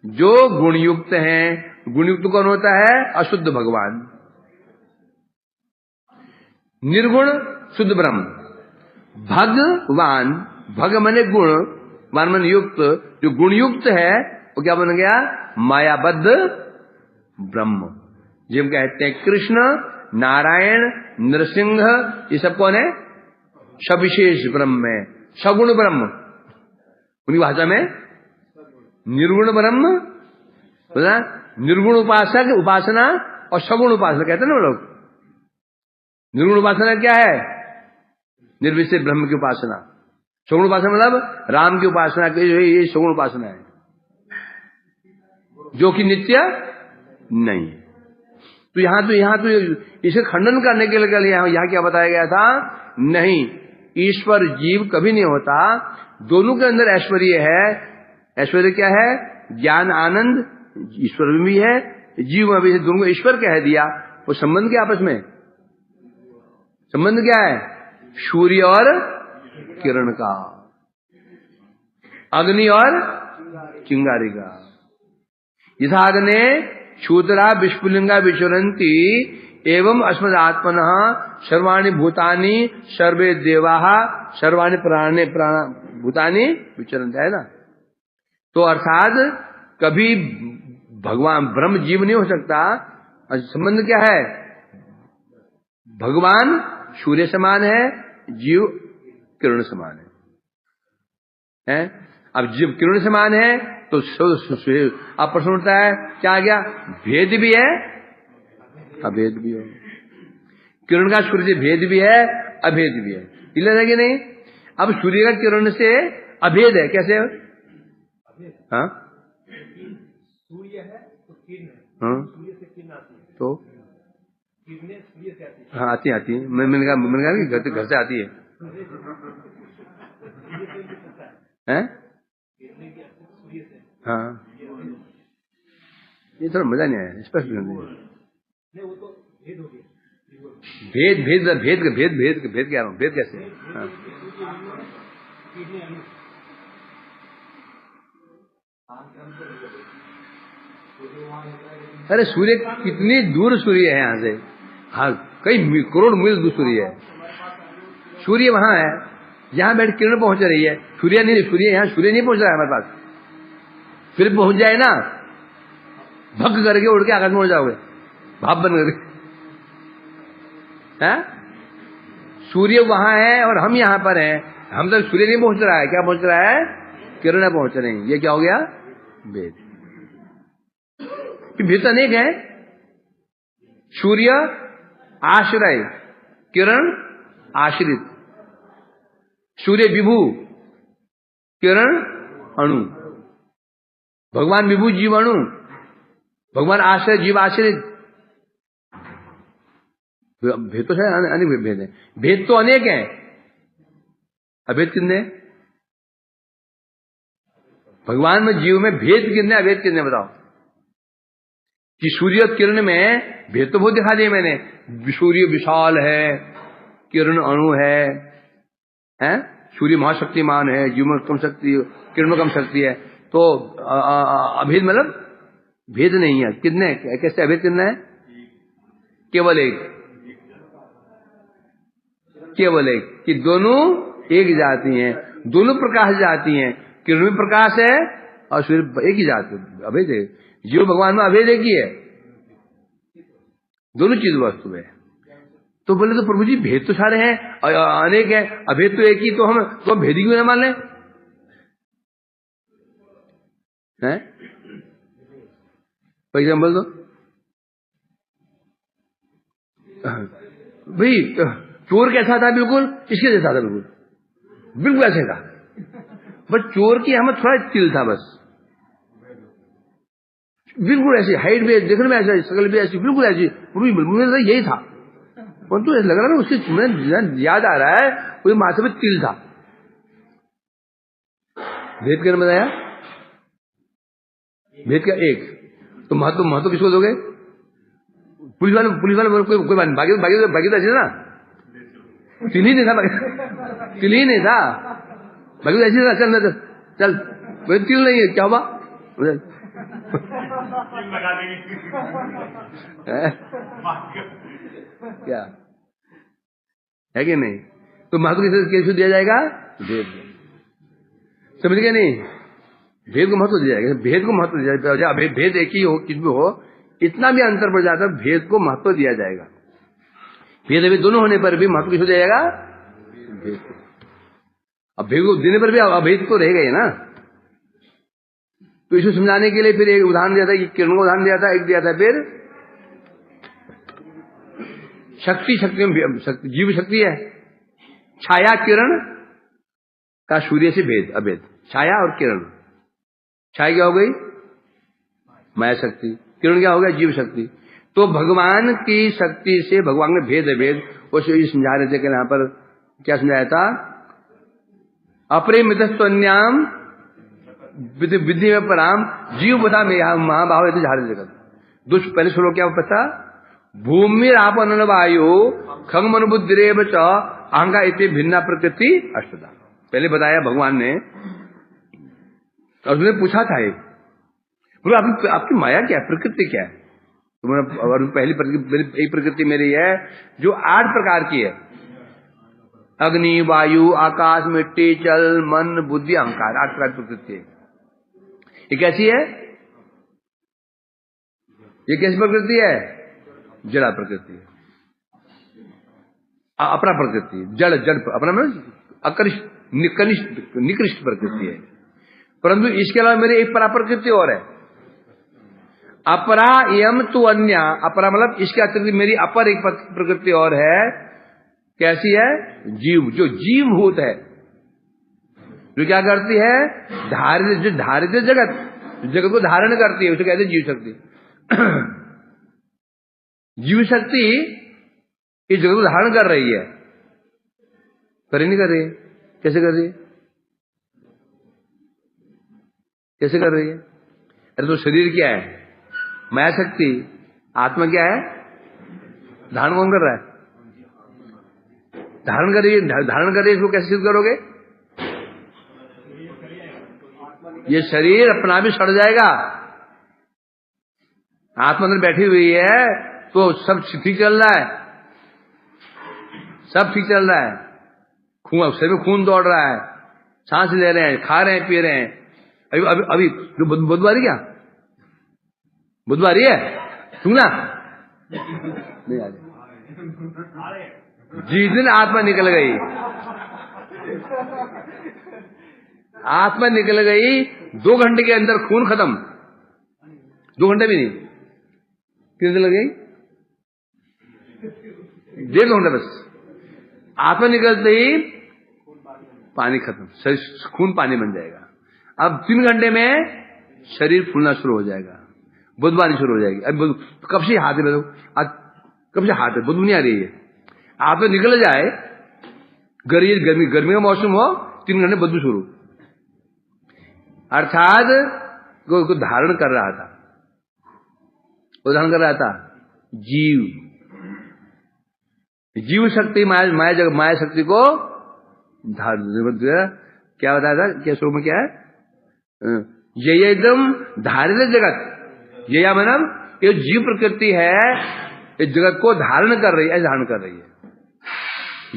जो गुणयुक्त हैं। गुणयुक्त कौन होता है? अशुद्ध भगवान। निर्गुण शुद्ध ब्रह्म। भगवान, भग मने गुण, वान मन युक्त, जो गुणयुक्त है वो क्या बन गया? मायाबद्ध ब्रह्म। जिम कहते हैं कृष्ण, नारायण, नरसिंह, ये सब कौन है? सविशेष ब्रह्म है, सगुण ब्रह्म। उनकी भाषा में निर्गुण ब्रह्म, निर्गुण उपासना और सगुण उपासना कहते हैं ना लोग। निर्गुण उपासना क्या है? निर्विशेष ब्रह्म की उपासना। सगुण उपासना मतलब राम की उपासना, ये सगुण उपासना है, जो कि नित्य नहीं है। तो यहां तो इसे खंडन करने के लिए यहां क्या बताया गया था? नहीं, ईश्वर जीव कभी नहीं होता, दोनों के अंदर ऐश्वर्य है। ऐश्वर्य क्या है? ज्ञान आनंद ईश्वर में भी है, जीव में भी है। दोनों को ईश्वर कह दिया। वो संबंध क्या आपस में? संबंध क्या है? सूर्य और किरण का, अग्नि और चिंगारी का। यथा अग्ने क्षुद्रा विस्फुलिंगा विचरन्ति एवं अस्मदात्मनः सर्वाणि भूतानि सर्वे देवाः सर्वाणि प्राणी भूतानि विचरन्ति, है ना। तो अर्थात कभी भगवान ब्रह्म जीव नहीं हो सकता। संबंध क्या है? भगवान सूर्य समान है, जीव किरण समान है। अब जीव किरण समान है तो अब प्रश्न उठता है, क्या आ गया? भेद भी है, अभेद भी है। किरण का सूर्य से भेद भी है, अभेद भी है। क्लियर है कि नहीं? अब सूर्य का किरण से अभेद है, कैसे? हाँ, सूर्य है तो किरण है, हाँ, सूर्य से किरण आती है। तो किडनी सूर्य से आती हाँ आती है। मैंने कहा कि घर से आती है हैं? किडनी की सूर्य से। हाँ ये थोड़ा मजा नहीं आया, स्पष्ट नहीं। नहीं वो तो भेद हो गया। भेद भेद भेद भेद भेद भेद क्या भेद कैसे? हाँ किडनी अणु अरे सूर्य कितनी दूर सूर्य है यहाँ से? हाँ कई करोड़ मील दूर सूर्य है। सूर्य वहां है जहां बैठ किरण पहुंच रही है, सूर्य नहीं, सूर्य यहाँ सूर्य नहीं पहुंच रहा है हमारे पास। फिर पहुंच जाए ना, भग करके उड़ के आकाश में उड़ जाओगे, भाप बन करके। सूर्य वहां है और हम यहां पर हैं। हम तक सूर्य नहीं पहुंच रहा है, क्या पहुंच रहा है? किरण पहुंच रही हैं। ये क्या हो गया? भेद। भेद अनेक है। सूर्य आश्रय, किरण आश्रित, सूर्य विभु, किरण अणु, भगवान विभु जीव अणु, भगवान आश्रय जीव आश्रित। भेद तो शायद अनेक भेद है। भेद तो अनेक है, अभेद कितने? भगवान में जीव में भेद कितने, अभेद कितने बताओ? कि सूर्य किरण में भेद तो बहुत दिखा दिए मैंने। सूर्य विशाल है, किरण अणु है, हैं? सूर्य महाशक्तिमान है, जीव में कम शक्ति, किरण में कम शक्ति है। तो अभेद मतलब भेद नहीं है। कितने, कैसे अभेद कितने है? केवल एक, केवल एक। कि दोनों एक जाति हैं, दोनों प्रकाश जाती हैं। किरण में प्रकाश है और सूर्य एक ही जाति, अभेद है। जीव भगवान में अभेद एक ही है, दोनों चीज वस्तु है। तो बोले तो प्रभु जी भेद तो सारे हैं, अनेक है, अभेद तो एक ही, तो हम भेद क्यों न मान लें? फॉर एग्जाम्पल दो भाई, चोर कैसा था? बिल्कुल इसके जैसा था, बिल्कुल ऐसे था। बस चोर की हमें थोड़ा तिल था, बस बिल्कुल ऐसी हाइट भी, देखने में ऐसा, शकल भी ऐसी, बिल्कुल ऐसी, पूरी बिल्कुल यही था। परंतु ऐसा लग रहा है उसके में याद आ रहा है कोई माथे में तिल था। भेद क्या बताया? भेद क्या? एक। तो महत्व किसको दोगे? पुलिस वाले कोई बात नहीं, बाकी तो ऐसे ना, तिल ही नहीं था, तिल ही नहीं था, बाकी तो ऐसे था। चल कोई तिल नहीं है, क्या हुआ? क्या है कि नहीं? तो महत्व कैसे दिया जाएगा? भेद। समझ गए नहीं? भेद को महत्व दिया जाएगा, भेद को महत्व दिया जाएगा। भेद एक ही हो, किस भी हो, इतना भी अंतर पड़ जाता है, भेद को महत्व दिया जाएगा। भेद अभी दोनों होने पर भी महत्व किसको दिया जाएगा? भेद को। अब भेद को देने पर भी अभेद तो रहेगा ही ना। तो इसको समझाने के लिए फिर एक उदाहरण दिया था, किरण का उदाहरण दिया था, एक दिया था फिर शक्ति जीव शक्ति है। छाया किरण का सूर्य से भेद, अभेद। छाया और किरण, छाया क्या हो गई? माया शक्ति, किरण क्या हो गया? जीव शक्ति। तो भगवान की शक्ति से भगवान में भेद अभेद, वो समझा रहे थे कि यहां पर क्या समझाया था? अपरिमितस्त्वन्याम विधि में पराम जीव बता में महाभाव है झाड़ जगत। दुष्ट पहले श्लोक क्या पता? भूमि आपन वायु खंग मनुबुद्धिरेव च अहंकार इतनी भिन्ना प्रकृति अष्टदा। पहले बताया भगवान ने, और उसने पूछा था एक, बोलो आपकी माया क्या है, प्रकृति क्या है? तो पहली एक प्रकृति मेरी है जो 8 प्रकार की है। अग्नि, वायु, आकाश, मिट्टी, जल, मन, बुद्धि, अहंकार, 8 प्रकार की प्रकृति है। ये कैसी है? ये कैसी प्रकृति है? जड़ा प्रकृति है, अपना प्रकृति, जड़ अपना निकृष्ट प्रकृति है। परंतु इसके अलावा मेरी एक परा प्रकृति और है, अपरा यम तु अन्य। अपरा मतलब इसके अतिरिक्त मेरी अपर एक प्रकृति और है। कैसी है? जीव, जो जीवभूत है, जो क्या करती है? धारित जगत को धारण करती है, उसे कहते हैं जीव शक्ति। जीव शक्ति इस जगत को धारण कर रही है, कर ही नहीं कर रही है। कैसे कर रही है? कैसे कर रही है? अरे तो शरीर क्या है? माया शक्ति। आत्मा क्या है? धारण कौन कर रहा है? धारण कर रही है। धारण कर रही है, इसको कैसे सिद्ध करोगे? ये शरीर अपना भी सड़ जाएगा। आत्मा अंदर बैठी हुई है तो सब ठीक चल रहा है, सब ठीक चल रहा है। खून, शरीर में खून दौड़ रहा है, सांस ले रहे हैं, खा रहे हैं, पी रहे हैं। अभी अभी अभी बुधवारी क्या? बुधवारी है? सुना नहीं? आ जिस दिन आत्मा निकल गई, आत्मा निकल गई, 2 घंटे के अंदर खून खत्म। 2 घंटे भी नहीं, कितने दिन लग गई? 1.5 घंटा बस। आत्मा निकलते ही पानी खत्म, खून पानी बन जाएगा। अब 3 घंटे में शरीर फूलना शुरू हो जाएगा, बुधवारी शुरू हो जाएगी। अब कब से हाथ में, आज कब से हाथ है, बुध नहीं आ रही है। आत्मा निकल जाए, गर्मी का मौसम हो, 3 घंटे बदबू शुरू। अर्थात को धारण कर रहा था, वो धारण कर रहा था जीव शक्ति, माया शक्ति को धारण। क्या बताया था? क्या श्लोक में क्या है? ये एकदम धारित जगत, ये मतलब ये जीव प्रकृति है, इस जगत को धारण कर रही है, धारण कर रही है।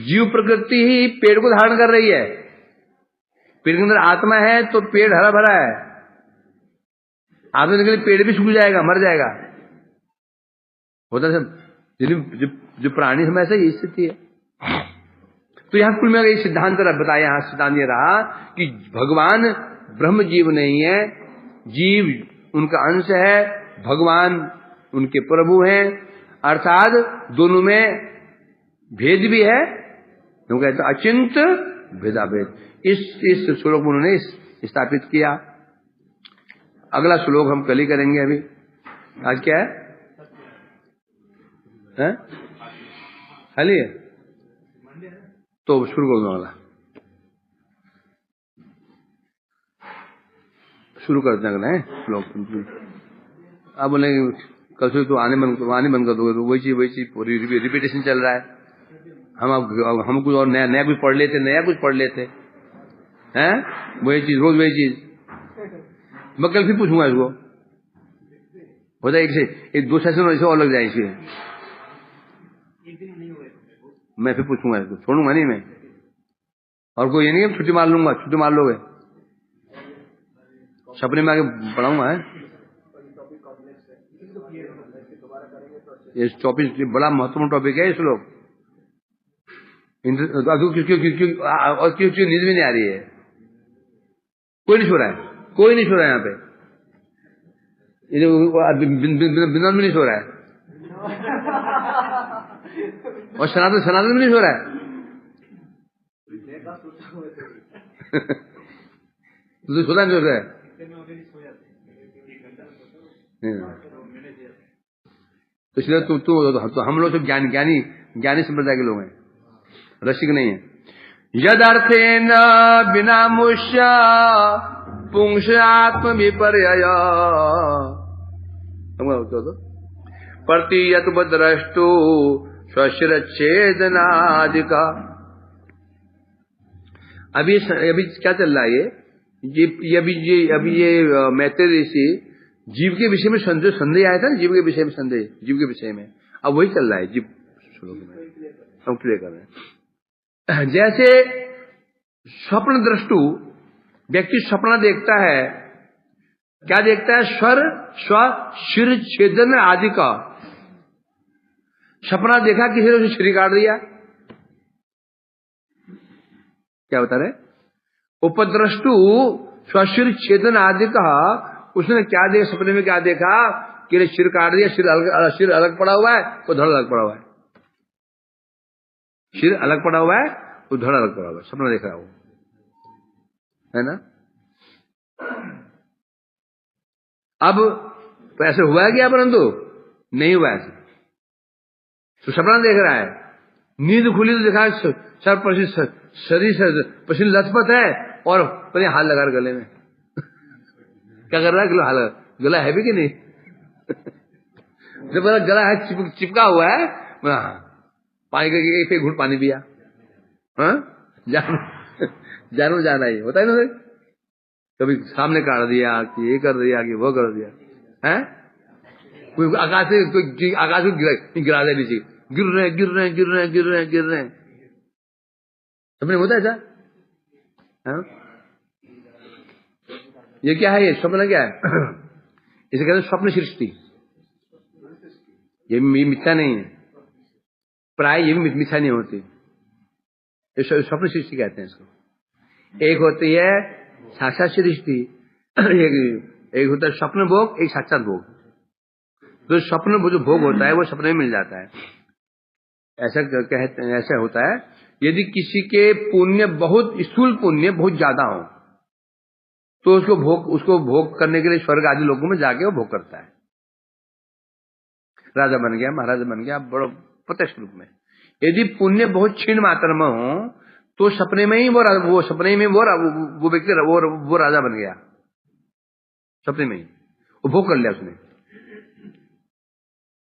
जीव प्रकृति ही पेड़ को धारण कर रही है। पेड़ के अंदर आत्मा है तो पेड़ हरा भरा है। आत्मा निकले पेड़ भी सूख जाएगा, मर जाएगा। होता सब जो प्राणी समय से ये स्थिति है। तो यहां कुल में एक सिद्धांत बताया, यहां सिद्धांत ये रहा कि भगवान ब्रह्म जीव नहीं है, जीव उनका अंश है, भगवान उनके प्रभु हैं। अर्थात दोनों में भेद भी है, तो कहते अचिंत भेदाभेद। इस श्लोक में उन्होंने स्थापित किया। अगला श्लोक हम कल ही करेंगे। अभी आज क्या है? खाली है तो शुरू कर दो। अगला शुरू करते हैं। अगला है श्लोक। अब बोले कल से तो आने बंद कर दोगे, तो वही चीज रिपीटेशन चल रहा है। हम कुछ और नया कुछ पढ़ लेते हैं, वही चीज रोज वही चीज। मैं कल फिर पूछूंगा इसको, होता है एक 2 सेशन ऐसे और लग जाए इसलिए मैं फिर पूछूंगा इसको, छोड़ूंगा नहीं मैं। और कोई ये नहीं है छुट्टी मार लूंगा, छुट्टी मार लोगे, सपने में आगे पढ़ाऊंगा। है ये टॉपिक बड़ा महत्वपूर्ण टॉपिक है। इस लोग क्यों नींद भी नहीं आ रही है? कोई नहीं सो रहा है, कोई नहीं सो रहा है यहाँ पे, बिंदन भी नहीं सो रहा है, और सनातन भी नहीं सो रहा है। तो सोता नहीं सो रहा है। तो इसलिए तो हम लोग सब ज्ञानी संप्रदाय के लोग हैं, रसिक नहीं है। यदर्थेन बिना मुष्य पुंस आत्म विपर्यय प्रतीयत द्रष्टु स्वशिर छेदनादिका। अभी क्या चल रहा है? ये मैत्रेय ऋषि जीव के विषय में संदेह आया था ना, जीव के विषय में संदेह, जीव के विषय में अब वही चल रहा है। जीव श्लोक में हम क्लियर कर रहे हैं। जैसे स्वप्न दृष्टु व्यक्ति सपना देखता है, क्या देखता है? स्व शिर छेदन आदि का सपना देखा, किसी ने उसे शरीर काट दिया। क्या बता रहे? उपद्रष्टु स्वशिर छेदन आदि का, उसने क्या देखा? सपने में क्या देखा कि सिर काट दिया, सिर अलग पड़ा हुआ है तो धड़ अलग पड़ा हुआ है, सिर अलग पड़ा हुआ है तो धड़ अलग पड़ा हुआ है, सपना देख रहा है वो, है ना? अब तो ऐसे हुआ है क्या? परंतु नहीं हुआ ऐसे। तो सपना देख रहा है, नींद खुली तो देखा शरीर पसीने लथपथ है और अपने हाथ लगा रहा गले में। क्या कर रहा है? गला है भी कि नहीं? जब गला है चिपका हुआ है, पानी का एक घूंट पानी पिया। जानवर जाना ही होता है ना, कभी सामने काट दिया कि ये कर दिया कि वो कर दिया है, कोई आकाश से गिरा दे नीचे, गिर रहे सपने होता है ऐसा? ये क्या है? ये स्वप्न क्या है? इसे कहते हैं स्वप्न सृष्टि। ये मिथ्या नहीं है, प्राय ये भी मिथ्या नहीं होती। ये स्वप्न सृष्टि कहते हैं इसको। एक होती है साक्षात सृष्टि, एक होता है स्वप्न भोग, एक साक्षात भोग। तो स्वप्न जो भोग होता है वो सपने में मिल जाता है। ऐसा कहते हैं, ऐसा होता है यदि किसी के पुण्य बहुत स्थूल पुण्य बहुत ज्यादा हो तो उसको भोग करने के लिए स्वर्ग आदि लोगों में जाके वो भोग करता है। राजा बन गया, महाराजा बन गया, बड़ो प्रत्यक्ष रूप में। यदि पुण्य बहुत क्षीण मात्रा में हो तो सपने में ही वो सपने में वो व्यक्ति वो राजा बन गया। सपने में ही वो भोग कर लिया उसने,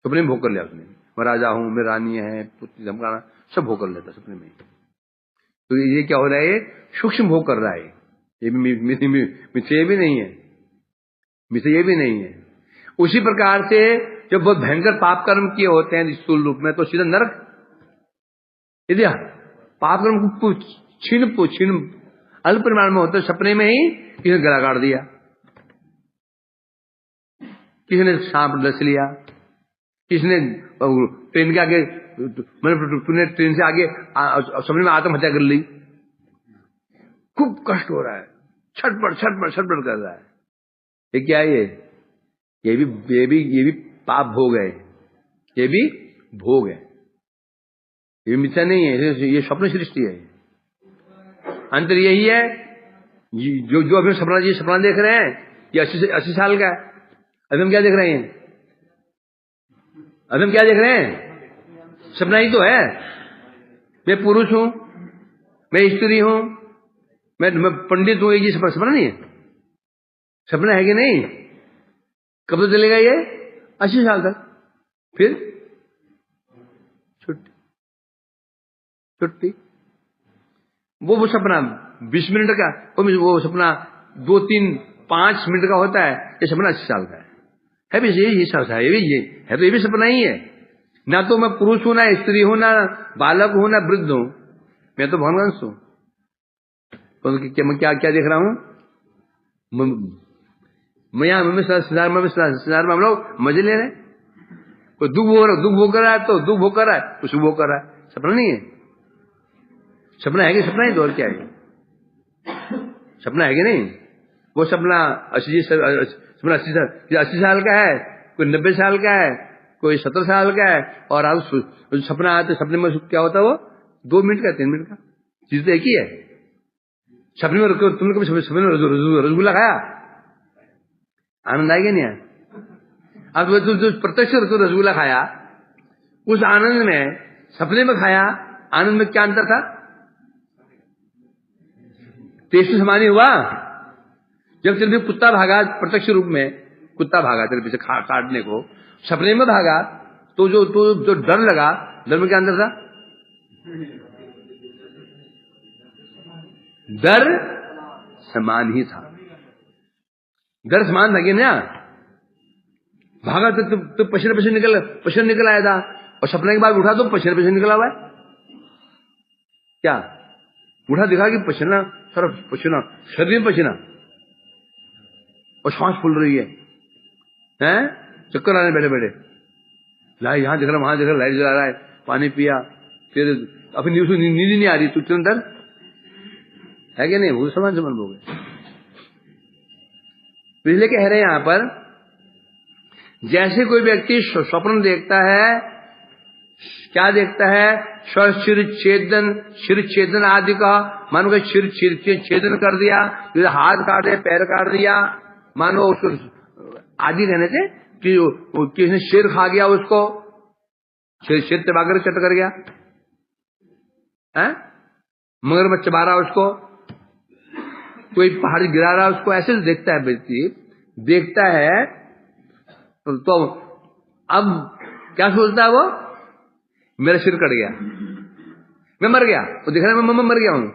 सपने में भोग कर लिया उसने। मैं राजा हूं, मैं रानी है, पुत्री धमकाना सब भोग कर लेता सपने में। तो ये क्या हो रहा है? सूक्ष्म भोग कर रहा है। ये मिथ्या भी नहीं है, मिथ्या भी नहीं है। उसी प्रकार से जब बहुत भयंकर पाप कर्म किए होते हैं स्थूल रूप में तो सीधा नरक। यदि पाप कर्म छीन अल्प परिमाण में होते सपने में ही किसी ने गला काट दिया, किसी ने सांप डस लिया, किसी ने ट्रेन के आगे तूने ट्रेन से आगे सपने में आत्महत्या कर ली, खूब कष्ट हो रहा है, छटपट कर रहा है। ये क्या है? ये भी पाप भोग है, ये भी भोग है, ये मिथ्या नहीं है, ये स्वप्न सृष्टि है। अंतर यही है जो अभी सपना देख रहे हैं ये 80 साल का है। अभी हम क्या देख रहे हैं? अभी हम क्या देख रहे हैं? सपना ही तो है। मैं पुरुष हूं, मैं स्त्री हूं, मैं पंडित हूं, ये सपना नहीं है? सपना है कि नहीं? कब तक चलेगा ये? 80 साल तक, फिर छुट्टी। वो सपना 20 मिनट का, वो सपना 2, 3, 5 मिनट का होता है। ये सपना 80 साल का है भी ये सपना है, ये भी सपना ही है। ना तो मैं पुरुष हूं, ना स्त्री हूं, ना बालक हूं, ना वृद्ध हूं, मैं तो भगवान हूं। मैं क्या देख रहा हूं? संसार में हम लोग मजे ले रहे हैं। कोई दुख भोग कर रहा है तो दुख भोग कर रहा है, कुछ भोग कर रहा है। सपना नहीं है? सपना है कि सपना ही तो और क्या है? सपना है कि नहीं? वो सपना 80 साल का है, कोई 90 साल का है, कोई 70 साल का है। और अब सपना आते, सपने में क्या होता है? वो 2 मिनट का, 3 मिनट का, चीज तो एक ही है। सपने में तुमने कभी सपने में रसगुल्ला खाया? आनंद आएगा नहीं आया? अब जो प्रत्यक्ष रसगुल्ला खाया उस आनंद में, सपने में खाया आनंद में क्या अंतर था? टेस्ट समान ही हुआ। जब तेरे पीछे कुत्ता भागा प्रत्यक्ष रूप में, कुत्ता भागा तेरे पीछे काटने को, सपने में भागा तो जो डर लगा, डर में क्या अंतर था? डर समान ही था, डर समान था कि ना? भागा तो पसीना निकल आया था, और सपने के बाद उठा तो पसीना निकला हुआ है। क्या उठा दिखा कि पसीना, सारा पसीना, शरीर में पसीना, और सांस फूल रही है, चक्कर आने बैठे बैठे, लाइट यहां दिख रहा, वहां दिख रहा, लाइट जला रहा है, पानी पिया, फिर अपनी नींद नहीं आ रही, तू अंदर है कि नहीं? वो समान हो गए। इसलिए कह रहे हैं यहां पर, जैसे कोई व्यक्ति स्वप्न देखता है, क्या देखता है? शिर छेदन आदि का, मानो कि शिर छेदन कर दिया, हाथ काट दिया, पैर काट दिया, मानो उसको आदि कहने से कि किसने शेर खा गया उसको, शेर चबाकर चट कर गया है, मगरमच्छ चबा रहा उसको, कोई पहाड़ी गिरा रहा उसको, ऐसे देखता है व्यक्ति, देखता है तो अब क्या सोचता है वो, मेरा सिर कट गया, मैं मर गया। वो दिख रहा है मैं मर गया हूं,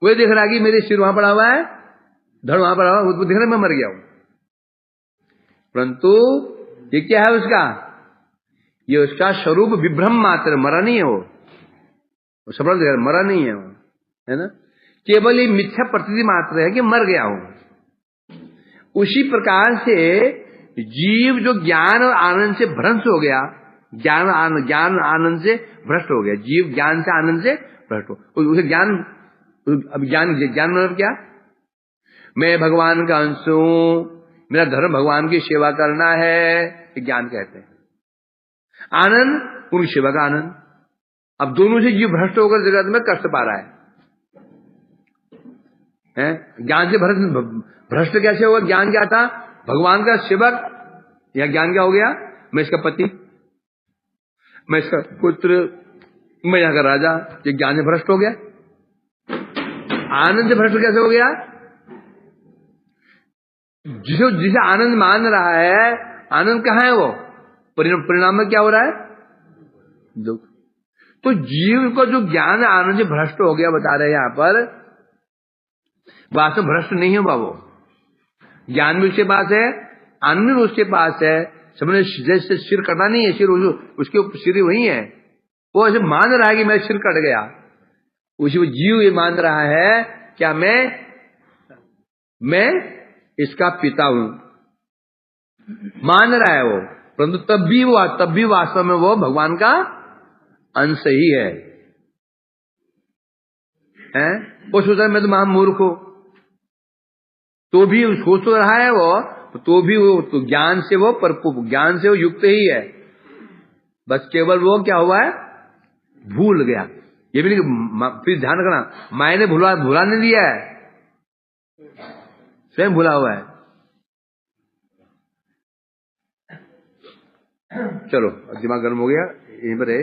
वो देख रहा है कि मेरे सिर वहां पड़ा हुआ है, धड़ वहां पड़ा हुआ है, वो दिख रहा है मैं मर गया हूं। परंतु ये क्या है उसका, ये उसका स्वरूप विभ्रम मात्र, मरा नहीं है वो सबल मरा नहीं है वो, है ना, केवल ये मिथ्या प्रतीति मात्र है कि मर गया हूं। उसी प्रकार से जीव जो ज्ञान और आनंद से भ्रष्ट हो गया, ज्ञान आनंद से भ्रष्ट हो गया, जीव ज्ञान से आनंद से भ्रष्ट हो, उसे ज्ञान, अब ज्ञान मतलब क्या, मैं भगवान का अंश हूं, मेरा धर्म भगवान की सेवा करना है, ये ज्ञान कहते हैं। आनंद उनकी सेवा का आनंद। अब दोनों से जीव भ्रष्ट होकर जगत में कष्ट पा रहा है? ज्ञान से भ्रष्ट कैसे होगा? ज्ञान क्या था, भगवान का सेवक, या ज्ञान क्या हो गया, मैं इसका पति, मैं इसका पुत्र, मैं यहाँ का राजा, ये ज्ञान से भ्रष्ट हो गया। आनंद से भ्रष्ट कैसे हो गया, जिसे आनंद मान रहा है, आनंद कहाँ है वो, परिणाम में क्या हो रहा है, दुख। तो जीव को जो ज्ञान आनंद से भ्रष्ट हो गया बता रहे हैं यहां पर, वास्तव भ्रष्ट नहीं हुआ वो, ज्ञान भी उसके पास है, आनंद भी उसके पास है, सबने जैसे सिर कटा नहीं है, सिर उसके सिर वही है, वो ऐसे मान रहा है कि मेरा सिर कट गया, उसी वो जीव ये मान रहा है क्या, मैं इसका पिता हूं, मान रहा है वो, परंतु तब भी वास्तव में वो भगवान का अंश ही है? वो सोच रहा है मैं तो महामूर्ख हूं, तो भी सोच तो रहा है वो, तो भी वो तो ज्ञान से वो युक्त ही है, बस केवल वो क्या हुआ है, भूल गया। ये भी नहीं, फिर ध्यान रखना, माया ने भुला नहीं दिया है, स्वयं भुला हुआ है। चलो दिमाग गर्म हो गया, यहीं पर है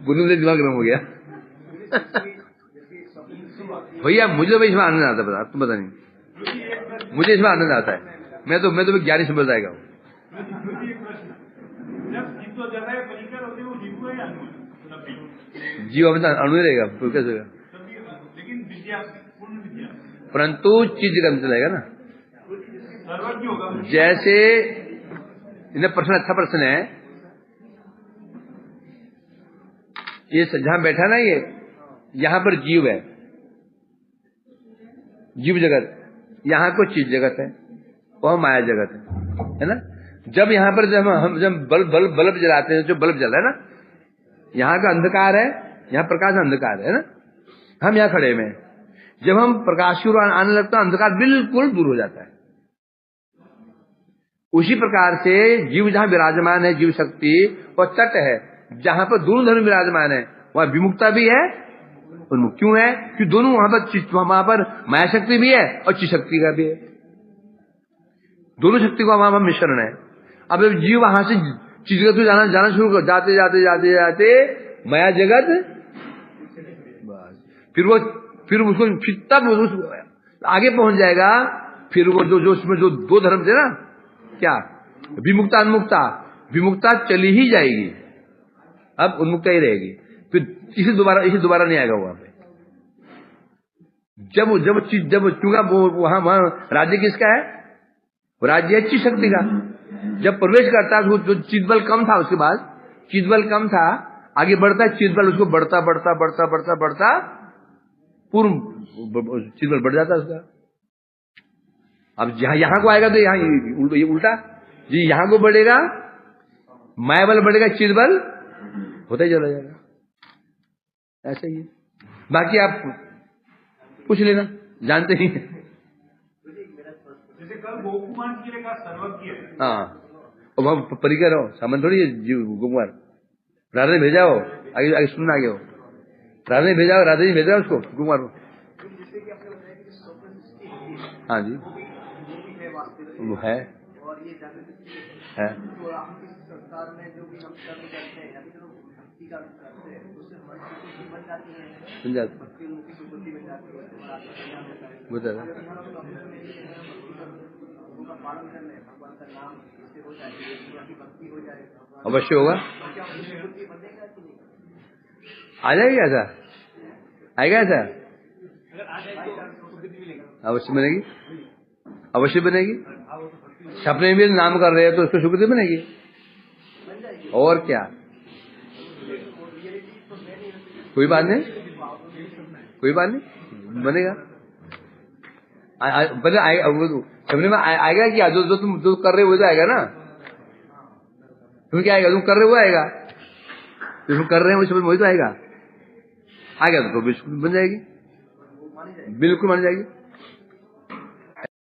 गुरु से दिमाग गर्म हो गया भैया, मुझे तो इसमें आनंद आता है, तुम पता नहीं, मुझे इसमें आनंद आता है, मैं तो ज्ञानी समझ जाएगा। जीव अपना अणु ही रहेगा, कैसे होगा, परंतु चीज जगह में चलेगा ना। जैसे प्रश्न, अच्छा प्रश्न है ये, जहां बैठा ना ये, यहां पर जीव है, जीव जगत, यहां को चीज जगत है, वह माया जगत है ना। जब यहां पर जब बल्ब जलाते हैं, जो बल्ब जल रहा है ना, यहां का अंधकार है, यहां प्रकाश अंधकार है ना, हम यहां खड़े में, जब हम प्रकाश की ओर आने लगता है, अंधकार बिल्कुल दूर हो जाता है। उसी प्रकार से जीव जहां विराजमान है, जीव शक्ति और तट है, जहां पर दोनों धर्म विराजमान है, वहां विमुक्ता भी है, उन्मुक्त क्यों है, कि दोनों वहां पर माया शक्ति भी है और चित शक्ति का भी है, दोनों शक्ति का वहां मिश्रण है। अब जीव वहां से चीज जगत जाना शुरू कर, जाते जाते जाते जाते माया जगत, फिर उसको तब आगे पहुंच जाएगा, फिर वो जो उसमें जो दो धर्म थे ना, क्या विमुक्ता उन्मुक्ता, विमुक्ता चली ही जाएगी, अब उन्मुक्ता ही रहेगी, फिर इसे दोबारा नहीं आएगा वहां पे। जब चूंगा वहां राज्य किसका है, राज्य है चित शक्ति का। जब प्रवेश करता है जो चित बल कम था, उसके बाद चित बल कम था, आगे बढ़ता है चित बल, उसको बढ़ता बढ़ता बढ़ता बढ़ता बढ़ता पूर्ण चित बल बढ़ जाता है उसका। अब यहां को आएगा तो ये उल्टा जी, यहां को बढ़ेगा, माया बल बढ़ेगा, चित बल होता ही चला जाएगा, ऐसा ही है। बाकी आप पूछ लेना, जानते ही हैं। जैसे कल गोकुमार जी ने कहा सर्वज्ञ है, हाँ, अब हम परिकर हो, सामान थोड़ी गोकुमार, राधा ने भेजा हो, आगे सुनना आगे हो, राधा ने भेजा हो, राधा जी भेजा उसको कुमार को। हाँ जी, वो है और ये जागृति है। तो हम इस संसार में जो भी हम कर्म करते हैं या फिर भक्ति का करते हैं उससे हमारी सुकृति बन जाती है, बन जाती है, भक्ति मुक्ति सुकृति बन जाती है, हमारा आत्मज्ञान होता है। बता रहा। अगर हम लोग अपने में ये भक्ति का गुणों का पालन कर लें, भगवान का नाम इससे हो जाए, की भक्ति हो जाए, अवश्य होगा, तो क्या उसकी सुकृति बनेगा कि नहीं? आ जाएगी ऐसा, आएगा ऐसा, अवश्य बनेगी, अवश्य बनेगी। सपने में भी नाम कर रहे हैं तो उसको सुकृति बनेगी, और क्या, कोई बात नहीं, कोई बात नहीं, बनेगा। पहले आएगा, सपने में आएगा क्या, जो तुम जो कर रहे हो वो तो आएगा ना, तुम क्या आएगा, तुम कर रहे हो वो आएगा, तुम कर रहे हो सपने में वही तो आएगा, आएगा तो बिल्कुल बन जाएगी, बिल्कुल बन जाएगी।